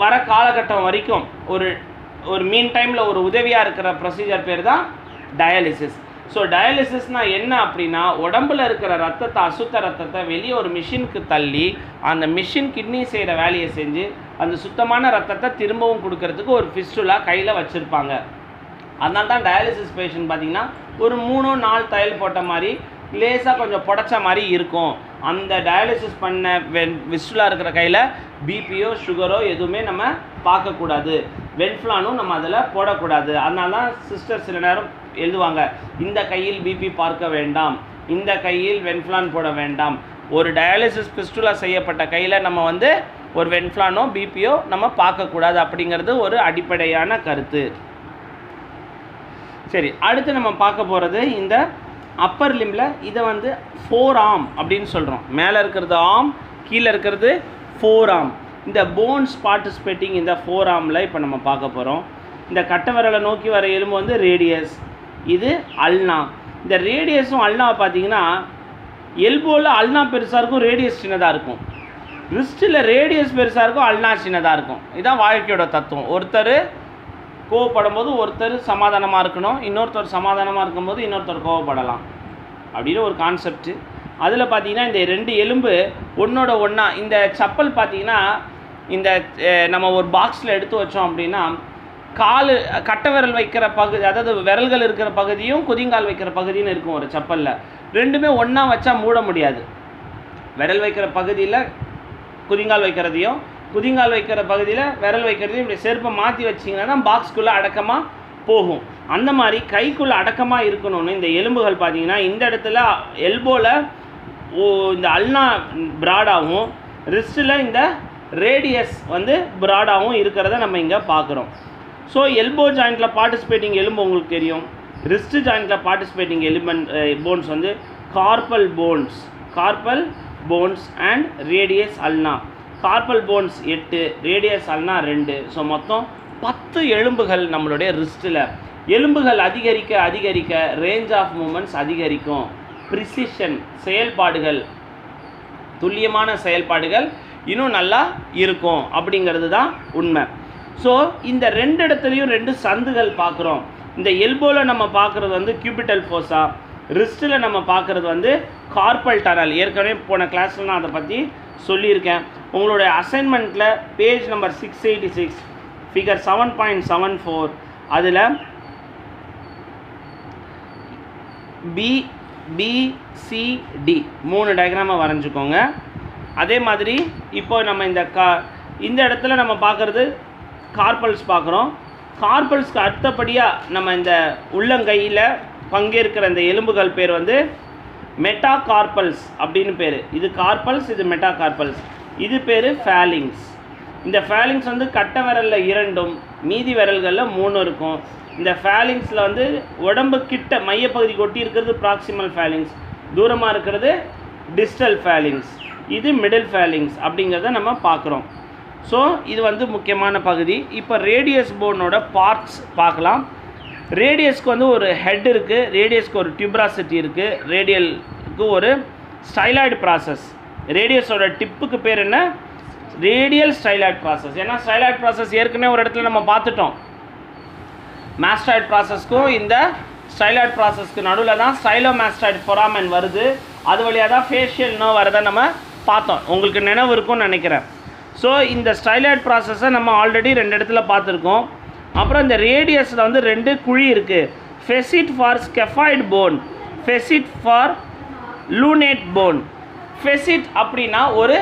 வர காலகட்டம் வரைக்கும் ஒரு மீன் டைமில் ஒரு உதவியாக இருக்கிற ப்ரொசீஜர் பேர் தான் டயாலிசிஸ். ஸோ டயாலிசிஸ்னால் என்ன அப்படின்னா, உடம்பில் இருக்கிற ரத்தத்தை, அசுத்த ரத்தத்தை வெளியே ஒரு மிஷினுக்கு தள்ளி அந்த மிஷின் கிட்னி செய்கிற வேலையை செஞ்சு அந்த சுத்தமான ரத்தத்தை திரும்பவும் கொடுக்கறதுக்கு ஒரு ஃபிஸ்டுலா கையில் வச்சுருப்பாங்க. அதனால தான் டயாலிசிஸ் பேஷண்ட் பார்த்திங்கன்னா ஒரு 3-4 தையல் போட்ட மாதிரி லேசாக கொஞ்சம் புடச்ச மாதிரி இருக்கும். அந்த டயாலிசிஸ் பண்ண ஃபிஸ்டுலா இருக்கிற கையில் பிபியோ சுகரோ எதுவுமே நம்ம பார்க்கக்கூடாது, வென்ஃப்ளானும் நம்ம அதில் போடக்கூடாது. அதனால தான் சிஸ்டர் சில நேரம் எழுதுவாங்க, இந்த கையில் பிபி பார்க்க வேண்டாம், இந்த கையில் வென்ஃப்ளான் போட வேண்டாம். ஒரு டயாலிசிஸ் ஃபிஸ்டுலா செய்யப்பட்ட கையில் நம்ம வந்து ஒரு வென்ஃப்ளானோ பிபியோ நம்ம பார்க்கக்கூடாது அப்படிங்கிறது ஒரு அடிப்படையான கருத்து. சரி, அடுத்து நம்ம பார்க்க போகிறது இந்த அப்பர் லிம்பில் இதை வந்து 4 ஆர்ம் அப்படின்னு சொல்கிறோம். மேலே இருக்கிறது ஆர்ம், கீழே இருக்கிறது 4 ஆர்ம். இந்த போன்ஸ் பார்ட்டிசிபேட்டிங் இந்த 4 ஆர்மில் இப்போ நம்ம பார்க்க போகிறோம். இந்த கட்டை விரலை நோக்கி வர எலும்பு வந்து ரேடியஸ், இது அல்னா. இந்த ரேடியஸும் அல்னாவை பார்த்தீங்கன்னா எல்போவில் அல்னா பெருசாக இருக்கும், ரேடியஸ் சின்னதாக இருக்கும். ரிஸ்ட்டில் ரேடியஸ் பெருசாக இருக்கும், அல்னா சின்னதாக இருக்கும். இதுதான் வாழ்க்கையோட தத்துவம். ஒருத்தர் கோவப்படும் போது ஒருத்தர் சமாதானமாக இருக்கணும், இன்னொருத்தர் சமாதானமாக இருக்கும்போது இன்னொருத்தர் கோவப்படலாம் அப்படின்னு ஒரு கான்செப்ட். அதில் பார்த்தீங்கன்னா இந்த 2 எலும்பு ஒன்றோட ஒன்றா, இந்த சப்பல் பார்த்தீங்கன்னா இந்த நம்ம ஒரு பாக்ஸில் எடுத்து வச்சோம் அப்படின்னா கட்டை விரல் வைக்கிற பகுதி, அதாவது விரல்கள் இருக்கிற பகுதியும் குதிங்கால் வைக்கிற பகுதியும் இருக்கும் ஒரு சப்பலில். ரெண்டுமே ஒன்றா வச்சா மூட முடியாது. விரல் வைக்கிற பகுதியில் குதிங்கால் வைக்கிறதையும் குதிங்கால் வைக்கிற பகுதியில் விரல் வைக்கிறதையும் இப்படி செருப்பை மாற்றி வச்சிங்கன்னா தான் பாக்ஸ்குள்ளே அடக்கமாக போகும். அந்த மாதிரி கைக்குள்ளே அடக்கமாக இருக்கணும்னு இந்த எலும்புகள் பார்த்தீங்கன்னா இந்த இடத்துல எல்போவில் இந்த அல்னா ப்ராடாகவும் ரிஸ்ட்டில் இந்த ரேடியஸ் வந்து ப்ராடாகவும் இருக்கிறத நம்ம இங்கே பார்க்குறோம். ஸோ எல்போ ஜாயிண்டில் பார்ட்டிசிபேட்டிங் எலும்பு உங்களுக்கு தெரியும். ரிஸ்ட் ஜாயிண்டில் பார்ட்டிசிபேட்டிங் போன்ஸ் வந்து carpal bones and radius ulna. Carpal bones 8, radius ulna 2. So மொத்தம் 10 எலும்புகள் நம்மளுடைய ரிஸ்ட்டில். எலும்புகள் அதிகரிக்க ரேஞ்ச் ஆஃப் மூமெண்ட்ஸ் அதிகரிக்கும். ப்ரிசிஷன் செயல்பாடுகள், துல்லியமான செயல்பாடுகள் இன்னும் நல்லா இருக்கும் அப்படிங்கிறது தான் உண்மை. ஸோ இந்த 2 இடத்துலையும் 2 சந்துகள் பார்க்குறோம். இந்த எல்போவில் நம்ம பார்க்குறது வந்து கியூபிட்டல் ஃபோஸா, ரிஸ்ட்டில் நம்ம பார்க்குறது வந்து கார்பல் டனல். ஏற்கனவே போன கிளாஸில் நான் அதை பற்றி சொல்லியிருக்கேன். உங்களுடைய அசைன்மெண்ட்டில் பேஜ் நம்பர் 686 ஃபிகர் 7.74 அதில் பிசிடி 3 டயக்ராமை வரைஞ்சிக்கோங்க. அதே மாதிரி இப்போ நம்ம இந்த இடத்துல நம்ம பார்க்குறது கார்பல்ஸ் பார்க்குறோம். கார்பல்ஸ்க்கு அடுத்தபடியாக நம்ம இந்த உள்ளங்கையில் பங்கேற்கிற இந்த எலும்புகள் பேர் வந்து மெட்டாகார்பல்ஸ் அப்படின்னு பேர். இது கார்பல்ஸ், இது மெட்டாகார்பல்ஸ். இது பேர் ஃபேலிங்ஸ். இந்த ஃபேலிங்ஸ் வந்து கட்டை விரலில் 2ம் மீதி விரல்களில் 3 இருக்கும். இந்த ஃபேலிங்ஸில் வந்து உடம்பு கிட்ட மையப்பகுதி கொட்டி இருக்கிறது ப்ராக்சிமல் ஃபேலிங்ஸ், தூரமாக இருக்கிறது டிஸ்டல் ஃபேலிங்ஸ், இது மிடில் ஃபேலிங்ஸ் அப்படிங்கிறத நம்ம பார்க்குறோம். ஸோ இது வந்து முக்கியமான பகுதி. இப்போ ரேடியஸ் போனோட பார்ட்ஸ் பார்க்கலாம். ரேடியஸ்க்கு வந்து ஒரு ஹெட் இருக்குது, ரேடியஸ்க்கு ஒரு டியூப்ராசிட்டி இருக்குது, ரேடியலுக்கு ஒரு ஸ்டைலாய்டு ப்ராசஸ். ரேடியஸோட டிப்புக்கு பேர் என்ன? Radial styloid process. ஏன்னா ஸ்டைலாய்டு ப்ராசஸ் ஏற்கனவே ஒரு இடத்துல நம்ம பார்த்துட்டோம். மாஸ்டாய்டு ப்ராசஸ்க்கும் இந்த ஸ்டைலாய்டு ப்ராசஸ்க்கு நடுவில் தான் ஸ்டைலோமாஸ்டாய்டு ஃபொராமன் வருது. அது வழியாக தான் ஃபேஷியல் நர்வ் வரதை நம்ம பார்த்தோம். உங்களுக்கு நினைவு இருக்கும்னு நினைக்கிறேன். ஸோ இந்த ஸ்டைலாய்டு ப்ராசஸை நம்ம ஆல்ரெடி 2 இடத்துல பார்த்துருக்கோம். அப்புறம் இந்த ரேடியஸில் வந்து 2 குழி இருக்குது. ஃபெசிட் ஃபார் ஸ்கெஃபாய்டு போன், ஃபெசிட் ஃபார் லூனேட் போன். ஃபெசிட் அப்படின்னா ஒரு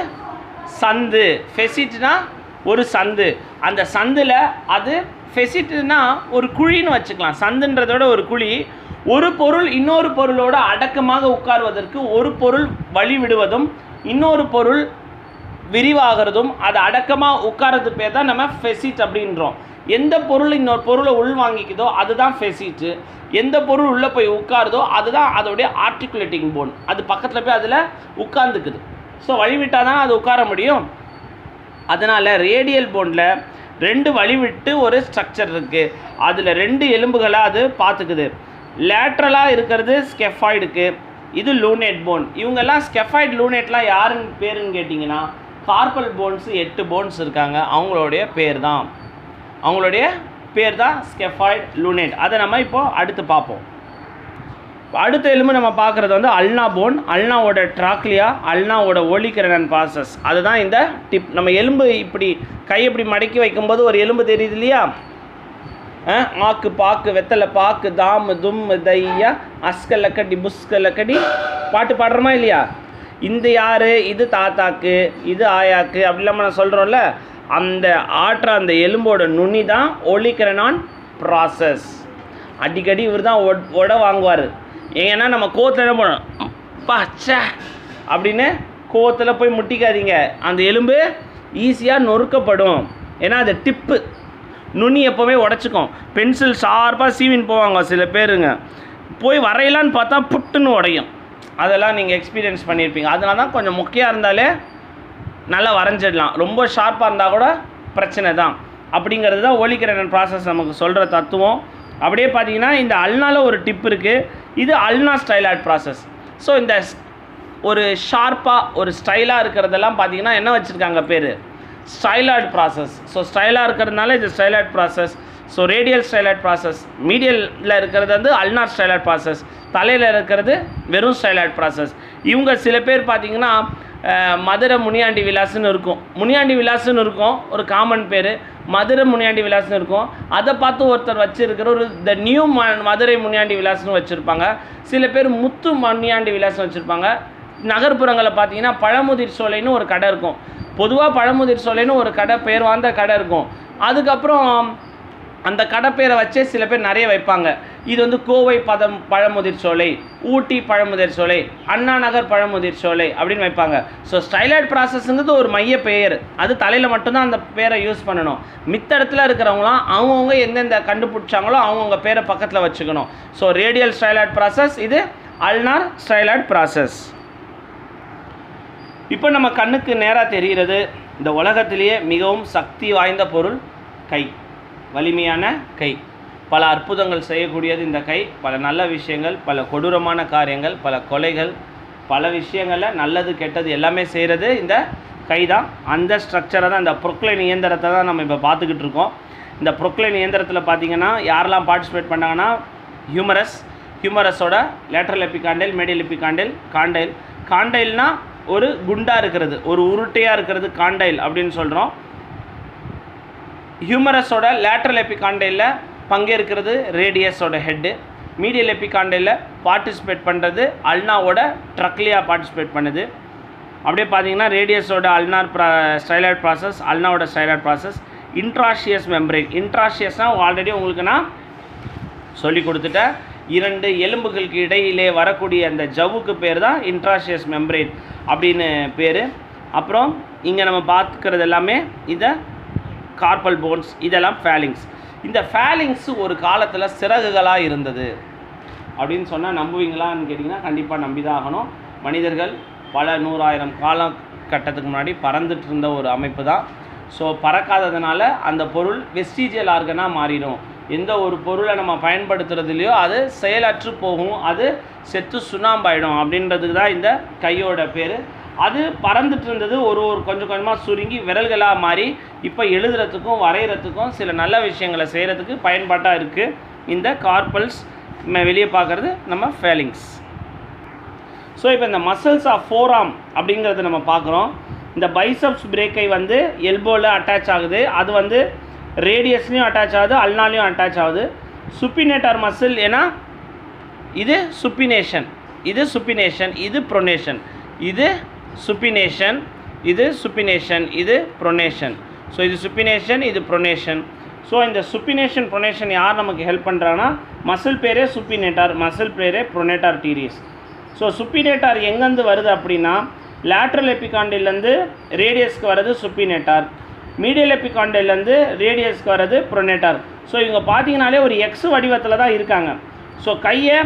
சந்து, ஃபெசிட்னா ஒரு சந்து. அந்த சந்தில் அது ஃபெசிட்னா ஒரு குழின்னு வச்சுக்கலாம். சந்துன்றதோட ஒரு குழி. ஒரு பொருள் இன்னொரு பொருளோட அடக்கமாக உட்கார்வதற்கு ஒரு பொருள் வழிவிடுவதும் இன்னொரு பொருள் விரிவாகிறதும் அது அடக்கமாக உட்கார்றது பேர் தான் நம்ம ஃபெசிட் அப்படின்றோம். எந்த பொருள் இன்னொரு பொருளை உள்வாங்கிக்குதோ அதுதான் ஃபெசிட்டு. எந்த பொருள் உள்ளே போய் உட்காருதோ அதுதான் அதோடைய ஆர்டிகுலேட்டிங் போன். அது பக்கத்தில் போய் அதில் உட்கார்ந்துக்குது. ஸோ வழிவிட்டால் தான் அது உட்கார முடியும். அதனால் ரேடியல் போனில் 2 வழிவிட்டு ஒரு ஸ்ட்ரக்சர் இருக்குது. அதில் 2 எலும்புகளாக அது பார்த்துக்குது. லேட்ரலாக இருக்கிறது ஸ்கெஃபாய்டுக்கு, இது லூனேட் போன். இவங்கெல்லாம் ஸ்கெஃபாய்டு லூனேட்லாம் யாருன்னு பேருன்னு கேட்டிங்கன்னா கார்பல் போன்ஸு 8 போன்ஸ் இருக்காங்க. அவங்களுடைய பேர் தான் ஸ்கெஃபாய்டு லூனேட். அதை நம்ம இப்போது அடுத்து பார்ப்போம். அடுத்த எலும்பு நம்ம பார்க்குறது வந்து அல்னா போன். அல்னாவோட ட்ராக்லியா, அல்னாவோட ஒலிகரணன் ப்ராசஸ். அதுதான் இந்த டிப். நம்ம எலும்பு இப்படி கை இப்படி மடக்கி வைக்கும்போது ஒரு எலும்பு தெரியுது இல்லையா? ஆக்கு பாக்கு வெத்தலை பாக்கு தாமு தும்மு தையா அஸ்கலக்கடி புஸ்கலக்கடி பாட்டு பாடுறோமா இல்லையா? இந்த யார்? இது தாத்தாக்கு, இது ஆயாக்கு, அப்படி இல்லாமல் நான் சொல்கிறோம்ல, அந்த அந்த எலும்போட நுனி தான் ஒலிகரணான் ப்ராசஸ். அடிக்கடி இவர் தான் உட வாங்குவார். ஏன்னா நம்ம கோத்தில் என்ன பண்ணோம், பாச்சா அப்படின்னு கோத்தில் போய் முட்டிக்காதீங்க. அந்த எலும்பு ஈஸியாக நொறுக்கப்படும். ஏன்னா அது டிப்பு, நுனி எப்போவுமே உடச்சிக்கும். பென்சில் ஷார்ப்பாக சீவின்னு போவாங்க சில பேருங்க, போய் வரையலான்னு பார்த்தா புட்டுன்னு உடையும். அதெல்லாம் நீங்கள் எக்ஸ்பீரியன்ஸ் பண்ணியிருப்பீங்க. அதனால தான் கொஞ்சம் முக்கியம் இருந்தாலே நல்லா வரைஞ்சிடலாம். ரொம்ப ஷார்ப்பாக இருந்தால் கூட பிரச்சனை தான். அப்படிங்கிறது தான் ஒலிகரணன் ப்ராசஸ் நமக்கு சொல்கிற தத்துவம். அப்படியே பார்த்தீங்கன்னா இந்த அல்னால ஒரு டிப் இருக்குது. இது அல்னா ஸ்டைலாய்ட் ப்ராசஸ். ஸோ இந்த ஒரு ஷார்ப்பாக ஒரு ஸ்டைலாக இருக்கிறதெல்லாம் பார்த்தீங்கன்னா என்ன வச்சுருக்காங்க பேர்? Styloid process. ஸோ ஸ்டைலாக இருக்கிறதுனால இது styloid process. So radial styloid process. மீடியலில் இருக்கிறது வந்து அல்னார் ஸ்டைலாய்ட் ப்ராசஸ். தலையில் இருக்கிறது வெறும் ஸ்டைலாய்ட் ப்ராசஸ். இவங்க சில பேர் பார்த்தீங்கன்னா மதுரை முனியாண்டி விலாஸ்ன்னு இருக்கும், முனியாண்டி விலாஸ்ன்னு இருக்கும் ஒரு காமன் பேர், மதுரை முனியாண்டி விலாஸ்ன்னு இருக்கும். அதை பார்த்து ஒருத்தர் வச்சுருக்கிற ஒரு த நியூ மதுரை முனியாண்டி விலாஸ்ன்னு வச்சுருப்பாங்க. சில பேர் முத்து முனியாண்டி விலாஸ்ன்னு வச்சுருப்பாங்க. நகர்ப்புறங்களில் பார்த்தீங்கன்னா பழமுதிர் சோலைன்னு ஒரு கடை இருக்கும். பொதுவாக பழமுதிர் சோலைன்னு ஒரு கடை, பேர் வாழ்ந்த கடை இருக்கும். அதுக்கப்புறம் அந்த கடை பேரை வச்சே சில பேர் நிறைய வைப்பாங்க. இது வந்து கோவை பழமுதிர் சோலை, ஊட்டி பழமுதிர் சோலை, அண்ணா நகர் பழமுதிர் சோலை அப்படின்னு வைப்பாங்க. ஸோ ஸ்டைலாய்ட் ப்ராசஸ்ங்கிறது ஒரு மைய பெயர். அது தலையில் மட்டும்தான் அந்த பேரை யூஸ் பண்ணணும். மித்த இடத்துல இருக்கிறவங்களாம் அவங்கவுங்க எந்தெந்த கண்டுபிடிச்சாங்களோ அவங்கவுங்க பேரை பக்கத்தில் வச்சுக்கணும். ஸோ ரேடியல் ஸ்டைலாய்ட் ப்ராசஸ், இது அல்னார் ஸ்டைலாய்ட் ப்ராசஸ். இப்போ நம்ம கண்ணுக்கு நேராக தெரிகிறது இந்த உலகத்திலேயே மிகவும் சக்தி வாய்ந்த பொருள் கை. வலிமையான கை, பல அற்புதங்கள் செய்யக்கூடியது இந்த கை. பல நல்ல விஷயங்கள், பல கொடூரமான காரியங்கள், பல கொலைகள், பல விஷயங்களில் நல்லது கெட்டது எல்லாமே செய்கிறது இந்த கை தான். அந்த ஸ்ட்ரக்சரை தான், இந்த ப்ரொக்ளைன் இயந்திரத்தை தான் நம்ம இப்போ பார்த்துக்கிட்டு இருக்கோம். இந்த ப்ரொக்ளைன் இயந்திரத்தில் பார்த்திங்கன்னா யாரெல்லாம் பார்ட்டிசிபேட் பண்ணாங்கன்னா ஹியூமரஸோட லேட்ரல் எபிகாண்டைல், மீடியல் எபிகாண்டைல், காண்டைல்னால் ஒரு குண்டாக இருக்கிறது, ஒரு உருட்டையாக இருக்கிறது காண்டைல் அப்படின்னு சொல்கிறோம். ஹியூமரஸோட லேட்ரல் எபிகாண்டைலில் பங்கேற்கிறது ரேடியஸோட ஹெட்டு. மீடியல் எபிகாண்டைலில் பார்ட்டிசிபேட் பண்ணுறது அல்னாவோட ட்ரக்லியா பார்ட்டிசிபேட் பண்ணுது. அப்படியே பார்த்தீங்கன்னா ரேடியஸோட அல்னார் ஸ்டைலாய்ட் ப்ராசஸ், அல்னாவோட ஸ்டைலாய்ட் ப்ராசஸ். இன்ட்ராஷியஸ் மெம்பரேன், இன்ட்ராஷியஸ்னால் ஆல்ரெடி உங்களுக்கு நான் சொல்லி கொடுத்துட்டேன். 2 எலும்புகளுக்கு இடையிலே வரக்கூடிய அந்த ஜவ்வுக்கு பேர் தான் இன்ட்ராஷியஸ் மெம்பரேன் அப்படின்னு பேர். அப்புறம் இங்கே நம்ம பார்த்துக்கிறது எல்லாமே இதை கார்பல் போன்ஸ், இதெல்லாம் ஃபேலிங்ஸ். இந்த ஃபேலிங்ஸ் ஒரு காலத்தில் சிறகுகளாக இருந்தது அப்படின்னு சொன்னால் நம்புவீங்களான்னு கேட்டிங்கன்னா கண்டிப்பாக நம்பி தான் ஆகணும். மனிதர்கள் பல 100,000 காலகட்டத்துக்கு முன்னாடி பறந்துட்டு இருந்த ஒரு அமைப்பு தான். ஸோ பறக்காததுனால அந்த பொருள் வெஸ்டீஜியல் ஆர்கனாக மாறிடும். எந்த ஒரு பொருளை நம்ம பயன்படுத்துறதுலையோ அது செயலற்று போகும், அது செத்து சுண்ணாம்பாயிடும். அப்படின்றதுக்கு தான் இந்த கையோட பேர். அது பறந்துட்டு இருந்தது, ஒரு கொஞ்சம் கொஞ்சமாக சுருங்கி விரல்களாக மாறி இப்போ எழுதுறதுக்கும் வரைகிறதுக்கும் சில நல்ல விஷயங்களை செய்கிறதுக்கு பயன்பாட்டாக இருக்குது. இந்த கார்பல்ஸ் வெளியே பார்க்குறது நம்ம ஃபேலிங்ஸ். ஸோ இப்போ இந்த மசில்ஸ் ஆஃப் ஃபோராம் அப்படிங்கிறத நம்ம பார்க்குறோம். இந்த பைசப்ஸ் பிரேக்கை வந்து எல்போவில் அட்டாச் ஆகுது. அது வந்து ரேடியஸ்லையும் அட்டாச் ஆகுது, அல்னாலையும் அட்டாச் ஆகுது. சுப்பினேட்டார் மசில் ஏன்னா இது சுப்பினேஷன், இது சுப்பினேஷன், இது ப்ரொனேஷன், இது சுப்பினேஷன், இது சுப்பினேஷன், இது ப்ரொனேஷன். ஸோ இது சுப்பினேஷன், இது ப்ரொனேஷன். ஸோ இந்த சுப்பினேஷன் ப்ரொனேஷன் யார் நமக்கு ஹெல்ப் பண்ணுறாங்கன்னா மசில் பேரே சுப்பினேட்டார், மசில் பேரே ப்ரொனேட்டார் டீரிஸ். ஸோ சுப்பினேட்டார் எங்கேருந்து வருது அப்படின்னா லேட்ரல் எபிகாண்டிலேருந்து ரேடியஸ்க்கு வர்றது சுப்பினேட்டார், மீடியல் எபிகாண்டிலேருந்து ரேடியஸ்க்கு வர்றது ப்ரொனேட்டார். ஸோ இவங்க பார்த்தீங்கனாலே ஒரு எக்ஸ் வடிவத்தில் தான் இருக்காங்க. ஸோ கையை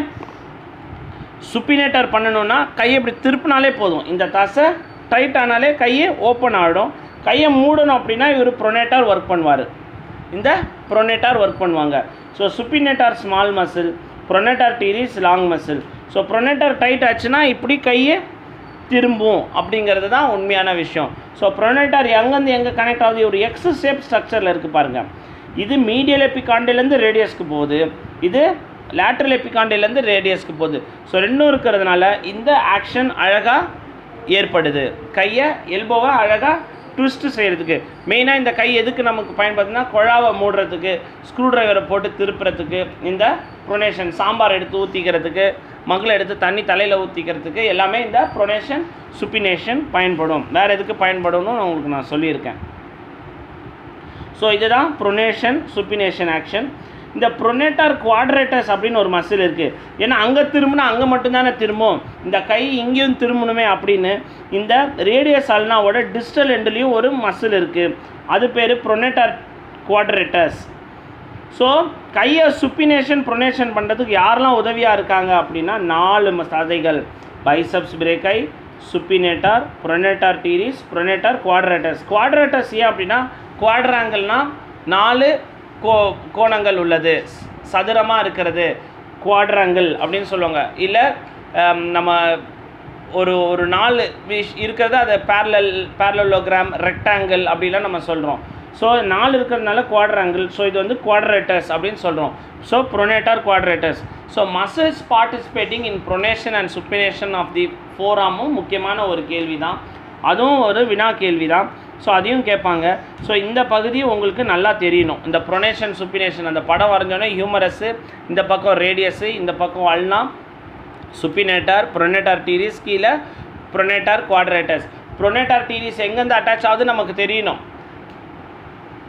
சுப்பினேட்டர் பண்ணணுன்னா கையை இப்படி திருப்பினாலே போதும், இந்த தசை டைட் ஆனாலே கையை ஓப்பன் ஆகிடும். கையை மூடணும் அப்படின்னா இவர் ப்ரொனேட்டார் ஒர்க் பண்ணுவார், இந்த ப்ரொனேட்டார் ஒர்க் பண்ணுவாங்க. So supinator small muscle, pronator teres long muscle. So pronator tight ஆச்சுன்னா இப்படி கையை திரும்பும் அப்படிங்கிறது தான் உண்மையான விஷயம். ஸோ ப்ரொனேட்டார் எங்கேருந்து எங்கே கனெக்ட் ஆகுது, ஒரு எக்ஸ் ஷேப் ஸ்ட்ரக்சரில் இருக்குது பாருங்கள். இது மீடியல் எபிகாண்டிலேருந்து ரேடியஸ்க்கு போகுது, இது லேட்ரல் எபிகாண்டிலேருந்து ரேடியஸ்க்கு போகுது. ஸோ ரெண்டும் இருக்கிறதுனால இந்த ஆக்ஷன் அழகாக ஏற்படுது. கையை எல்போவை அழகாக ட்விஸ்ட்டு செய்கிறதுக்கு. மெயினாக இந்த கை எதுக்கு நமக்கு பயன்படுதுன்னா குழாவை மூடுறதுக்கு, ஸ்க்ரூ ட்ரைவரை போட்டு திருப்புறதுக்கு, இந்த ப்ரொனேஷன் சாம்பார் எடுத்து ஊற்றிக்கிறதுக்கு, மகளை எடுத்து தண்ணி தலையில் ஊற்றிக்கிறதுக்கு எல்லாமே இந்த ப்ரொனேஷன் சுப்பினேஷன் பயன்படும். வேறு எதுக்கு பயன்படும்னு உங்களுக்கு நான் சொல்லியிருக்கேன். ஸோ இதுதான் ப்ரொனேஷன் சுப்பினேஷன் ஆக்ஷன். இந்த ப்ரொனேட்டார் குவாட்ரேட்டஸ் அப்படின்னு ஒரு மசில் இருக்குது. ஏன்னா அங்கே திரும்பினா அங்கே மட்டும்தானே திரும்பும், இந்த கை இங்கேயும் திரும்பணுமே அப்படின்னு இந்த ரேடியஸ் அல்னாவோட டிஸ்டல் எண்ட்லேயும் ஒரு மசில் இருக்குது, அது பேர் ப்ரொனேட்டார் குவாட்ரேட்டஸ். ஸோ கையை சுப்பினேஷன் ப்ரொனேஷன் பண்ணுறதுக்கு யாரெல்லாம் உதவியாக இருக்காங்க அப்படின்னா 4 சதைகள், பைசப்ஸ் பிரேக்கை, சுப்பினேட்டார், ப்ரொனேட்டார் டீரிஸ், ப்ரொனேட்டார் குவாட்ரேட்டஸ். குவாட்ரேட்டஸ் ஏன் அப்படின்னா குவாட்ராங்கிள்னால் 4 கோணங்கள் உள்ளது, சதுரமாக இருக்கிறது குவாட்ராங்கிள் அப்படின்னு சொல்லுவாங்க. இல்லை நம்ம ஒரு 4 இருக்கிறது அதை பேரலோகிராம், ரெக்டாங்கிள் அப்படிலாம் நம்ம சொல்கிறோம். ஸோ 4 இருக்கிறதுனால குவாட்ராங்கிள். ஸோ இது வந்து குவாட்ரேட்டஸ் அப்படின்னு சொல்கிறோம். So pronator quadratus. So muscles participating in pronation and supination of the ஃபோராமும் முக்கியமான ஒரு கேள்வி தான், அதுவும் ஒரு வினா கேள்வி தான். ஸோ அதையும் கேட்பாங்க. ஸோ இந்த பகுதி உங்களுக்கு நல்லா தெரியணும். இந்த ப்ரொனேஷன் சுப்பினேஷன் அந்த படம் வரைஞ்சோன்னே ஹியூமரஸு, இந்த பக்கம் ரேடியஸு, இந்த பக்கம் அல்னா, சுப்பினேட்டார், ப்ரொனேட்டார் டீரிஸ், கீழே ப்ரொனேட்டார் குவாட்ரேட்டஸ். ப்ரொனேட்டார் டீரிஸ் எங்கேருந்து அட்டாச் ஆகுது நமக்கு தெரியணும்.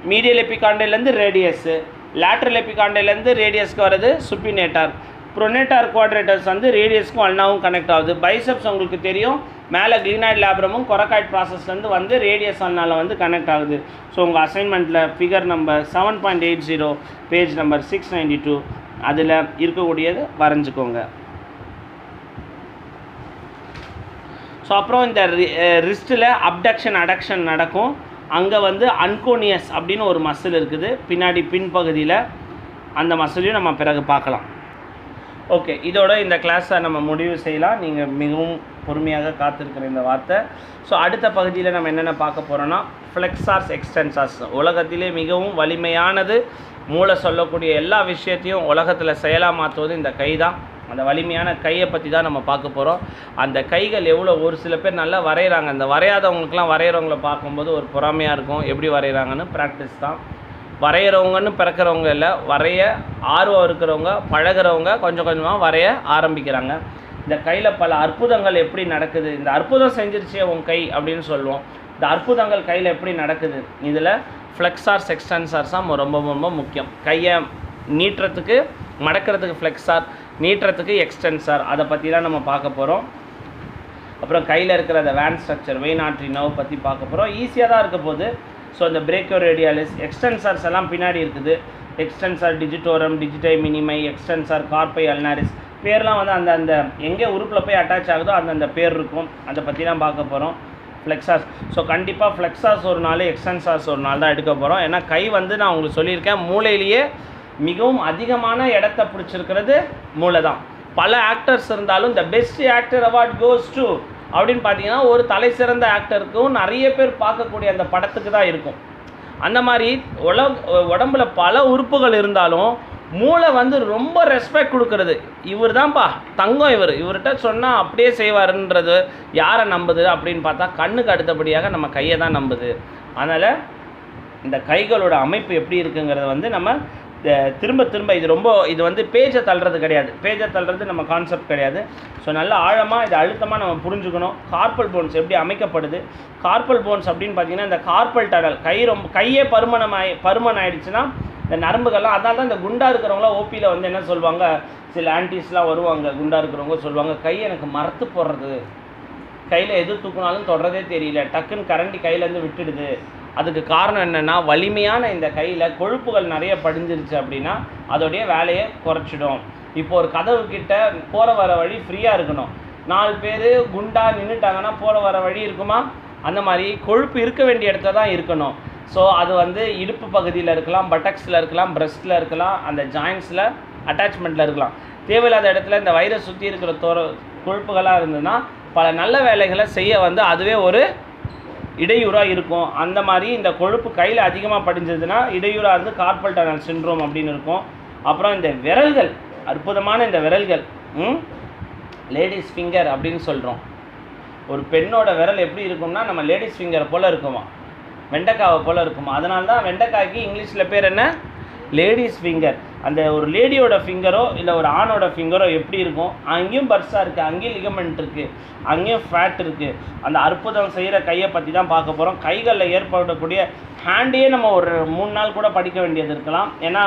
மீடியல் எபிகாண்டிலேருந்து ரேடியஸு, லேட்ரல் எபிகாண்டிலேருந்து ரேடியஸ்க்கு வர்றது சுப்பினேட்டார். ப்ரொனேட்டார் குவாட்ரேட்டஸ் வந்து ரேடியஸ்க்கும் அல்னாவும் கனெக்ட் ஆகுது. பைசப்ஸ் உங்களுக்கு தெரியும், மேலே கிளீனாய்ட் லேப்ரமும் கொரக்காய்ட் ப்ராசஸ்லேருந்து வந்து ரேடியஸ் அல்னால வந்து கனெக்ட் ஆகுது. ஸோ உங்கள் அசைன்மெண்ட்டில் ஃபிகர் நம்பர் 7.80 பேஜ் நம்பர் 692 அதில் இருக்கக்கூடியது வரைஞ்சிக்கோங்க. ஸோ அப்புறம் இந்த ரிஸ்ட்டில் அப்டக்ஷன் அடக்ஷன் நடக்கும். அங்கே வந்து அன்கோனியஸ் அப்படின்னு ஒரு மசில் இருக்குது பின்னாடி பின்பகுதியில், அந்த மசிலையும் நம்ம பிறகு பார்க்கலாம். ஓகே, இதோட இந்த கிளாஸை நம்ம முடிவு செய்யலாம். நீங்கள் மிகவும் பொறுமையாக காத்திருக்கிற இந்த வார்த்தை. ஸோ அடுத்த பகுதியில் நம்ம என்னென்ன பார்க்க போகிறோன்னா ஃப்ளெக்ஸார்ஸ் எக்ஸ்டென்சார்ஸ். உலகத்திலே மிகவும் வலிமையானது, மூளை சொல்லக்கூடிய எல்லா விஷயத்தையும் உலகத்தில் செயலாக மாற்றுவது இந்த கை தான். அந்த வலிமையான கையை பற்றி தான் நம்ம பார்க்க போகிறோம். அந்த கைகள் எவ்வளோ, ஒரு சில பேர் நல்லா வரைகிறாங்க, அந்த வரையாதவங்களுக்குலாம் வரைகிறவங்கள பார்க்கும்போது ஒரு பொறாமையாக இருக்கும். எப்படி வரைகிறாங்கன்னு ப்ராக்டிஸ் தான். வரைகிறவங்கன்னு பிறக்கிறவங்க இல்லை, வரைய ஆர்வம் இருக்கிறவங்க, பழகிறவங்க கொஞ்சம் கொஞ்சமாக வரைய ஆரம்பிக்கிறாங்க. இந்த கையில் பல அற்புதங்கள் எப்படி நடக்குது, இந்த அற்புதம் செஞ்சிருச்சே உன் கை அப்படின்னு சொல்லுவோம். இந்த அற்புதங்கள் கையில் எப்படி நடக்குது, இதில் ஃப்ளெக்ஸார்ஸ் எக்ஸ்டென்சார்ஸ் தான் ரொம்ப ரொம்ப முக்கியம். கையை நீட்டுறதுக்கு, மடக்கிறதுக்கு ஃப்ளெக்ஸார், நீட்டுறதுக்கு எக்ஸ்டென்சார், அதை பற்றிலாம் நம்ம பார்க்க போகிறோம். அப்புறம் கையில் இருக்கிற அந்த vein structure, vein artery nerve பற்றி பார்க்க போகிறோம். ஈஸியாக தான் இருக்க போகுது. ஸோ இந்த பிரேக்கியோரேடியாலிஸ், எக்ஸ்டென்சார்ஸ் எல்லாம் பின்னாடி இருக்குது. எக்ஸ்டென்சார் டிஜிட்டோரம், டிஜிட்டை மினிமை, எக்ஸ்டென்சார் கார்பை அல்னாரிஸ், பேர்லாம் வந்து அந்த அந்த எங்கே உறுப்பில் போய் அட்டாச் ஆகுதோ அந்த பேர் இருக்கும். அதை பற்றி தான் பார்க்க போகிறோம். ஃப்ளெக்ஸார்ஸ், ஸோ கண்டிப்பாக ஃப்ளெக்ஸார்ஸ் ஒரு நாள், எக்ஸ்டென்சார்ஸ் ஒரு நாள் தான் எடுக்க போகிறோம். ஏன்னா கை வந்து நான் உங்களுக்கு சொல்லியிருக்கேன், மூளையிலேயே மிகவும் அதிகமான இடத்த பிடிச்சிருக்கிறது மூளை தான். பல ஆக்டர்ஸ் இருந்தாலும் the best actor award goes to அப்படின்னு பார்த்தீங்கன்னா ஒரு தலை சிறந்த ஆக்டருக்கும் நிறைய பேர் பார்க்கக்கூடிய அந்த படத்துக்கு தான் இருக்கும். அந்த மாதிரி உடம்புல பல உறுப்புகள் இருந்தாலும் மூளை வந்து ரொம்ப ரெஸ்பெக்ட் கொடுக்கறது. இவர் தான்ப்பா தங்கம், இவர்கிட்ட சொன்னால் அப்படியே செய்வாருன்றது யாரை நம்புது அப்படின்னு பார்த்தா கண்ணுக்கு அடுத்தபடியாக நம்ம கையை தான் நம்புது. அதனால் இந்த கைகளோட அமைப்பு எப்படி இருக்குங்கிறத வந்து நம்ம திரும்ப திரும்ப இது வந்து பேஜை தள்ளுறது கிடையாது, பேஜை தள்ளுறது நம்ம கான்செப்ட் கிடையாது. ஸோ நல்ல ஆழமாக இதை அழுத்தமாக நம்ம புரிஞ்சுக்கணும். கார்பல் போன்ஸ் எப்படி அமைக்கப்படுது, கார்பல் போன்ஸ் அப்படின்னு பார்த்தீங்கன்னா இந்த கார்பல் டனல், கையே பருமன் ஆயிடுச்சுன்னா இந்த நரம்புகள்லாம், அதனால தான் இந்த குண்டாக இருக்கிறவங்களாம் ஓபியில் வந்து என்ன சொல்லுவாங்க, சில ஆன்டிஸ்லாம் வருவாங்க, குண்டாக இருக்கிறவங்க சொல்லுவாங்க, கை எனக்கு மரத்து போடுறது, கையில் எது தூக்குனாலும் தொடரதே தெரியல, டக்குன்னு கரண்டி கையிலேருந்து விட்டுடுது. அதுக்கு காரணம் என்னென்னா வலிமையான இந்த கையில் கொழுப்புகள் நிறைய படிஞ்சிருச்சு அப்படின்னா அதோடைய வேலையை குறைச்சிடும். இப்போ ஒரு கதவு கிட்ட போகிற வர வழி ஃப்ரீயாக இருக்கணும், 4 பேர் குண்டாக நின்றுட்டாங்கன்னா போகிற வர வழி இருக்குமா? அந்த மாதிரி கொழுப்பு இருக்க வேண்டிய இடத்துல தான் இருக்கணும். ஸோ அது வந்து இடுப்பு பகுதியில் இருக்கலாம், பட்டக்ஸில் இருக்கலாம், பிரஸ்ட்டில் இருக்கலாம், அந்த ஜாயின்ஸில் அட்டாச்மெண்ட்டில் இருக்கலாம். தேவையில்லாத இடத்துல இந்த வயிறை சுற்றி இருக்கிற கொழுப்புகளாக இருந்ததுன்னா பல நல்ல வேலைகளை செய்ய வந்து அதுவே ஒரு இடையூறாக இருக்கும். அந்த மாதிரி இந்த கொழுப்பு கையில் அதிகமாக படிஞ்சதுன்னா இடையூறாக இருந்து கார்பல் டனல் சிண்ட்ரோம் அப்படின்னு இருக்கும். அப்புறம் இந்த விரல்கள், அற்புதமான இந்த விரல்கள், லேடிஸ் ஃபிங்கர் அப்படின்னு சொல்கிறோம். ஒரு பெண்ணோட விரல் எப்படி இருக்கும்னா நம்ம லேடிஸ் ஃபிங்கரை போல் இருக்குமா, வெண்டைக்காவை போல் இருக்குமா. அதனால தான் வெண்டைக்காய்க்கு இங்கிலீஷில் பேர் என்ன, லேடிஸ் ஃபிங்கர். அந்த ஒரு லேடியோட ஃபிங்கரோ இல்லை ஒரு ஆணோட ஃபிங்கரோ எப்படி இருக்கும், அங்கேயும் பர்ஸாக இருக்குது, அங்கேயும் லிகமெண்ட் இருக்குது, அங்கேயும் ஃபேட் இருக்குது. அந்த அற்புதம் செய்கிற கையை பற்றி தான் பார்க்க போகிறோம். கைகளில் ஏற்படக்கூடிய ஹேண்டையே நம்ம ஒரு 3 நாள் கூட படிக்க வேண்டியது இருக்கலாம். ஏன்னா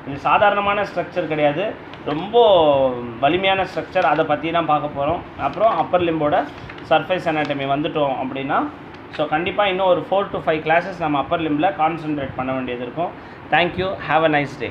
இது சாதாரணமான ஸ்ட்ரக்சர் கிடையாது, ரொம்ப வலிமையான ஸ்ட்ரக்சர். அதை பற்றி தான் பார்க்க போகிறோம். அப்புறம் அப்பர் லிம்போட சர்ஃபேஸ் அனாட்டமி வந்துட்டோம் அப்படின்னா ஸோ கண்டிப்பாக இன்னும் ஒரு 4 to 5 கிளாஸஸ் நம்ம அப்பர் லிம்பில் கான்சன்ட்ரேட் பண்ண வேண்டியது இருக்கும். Thank you, have a nice day.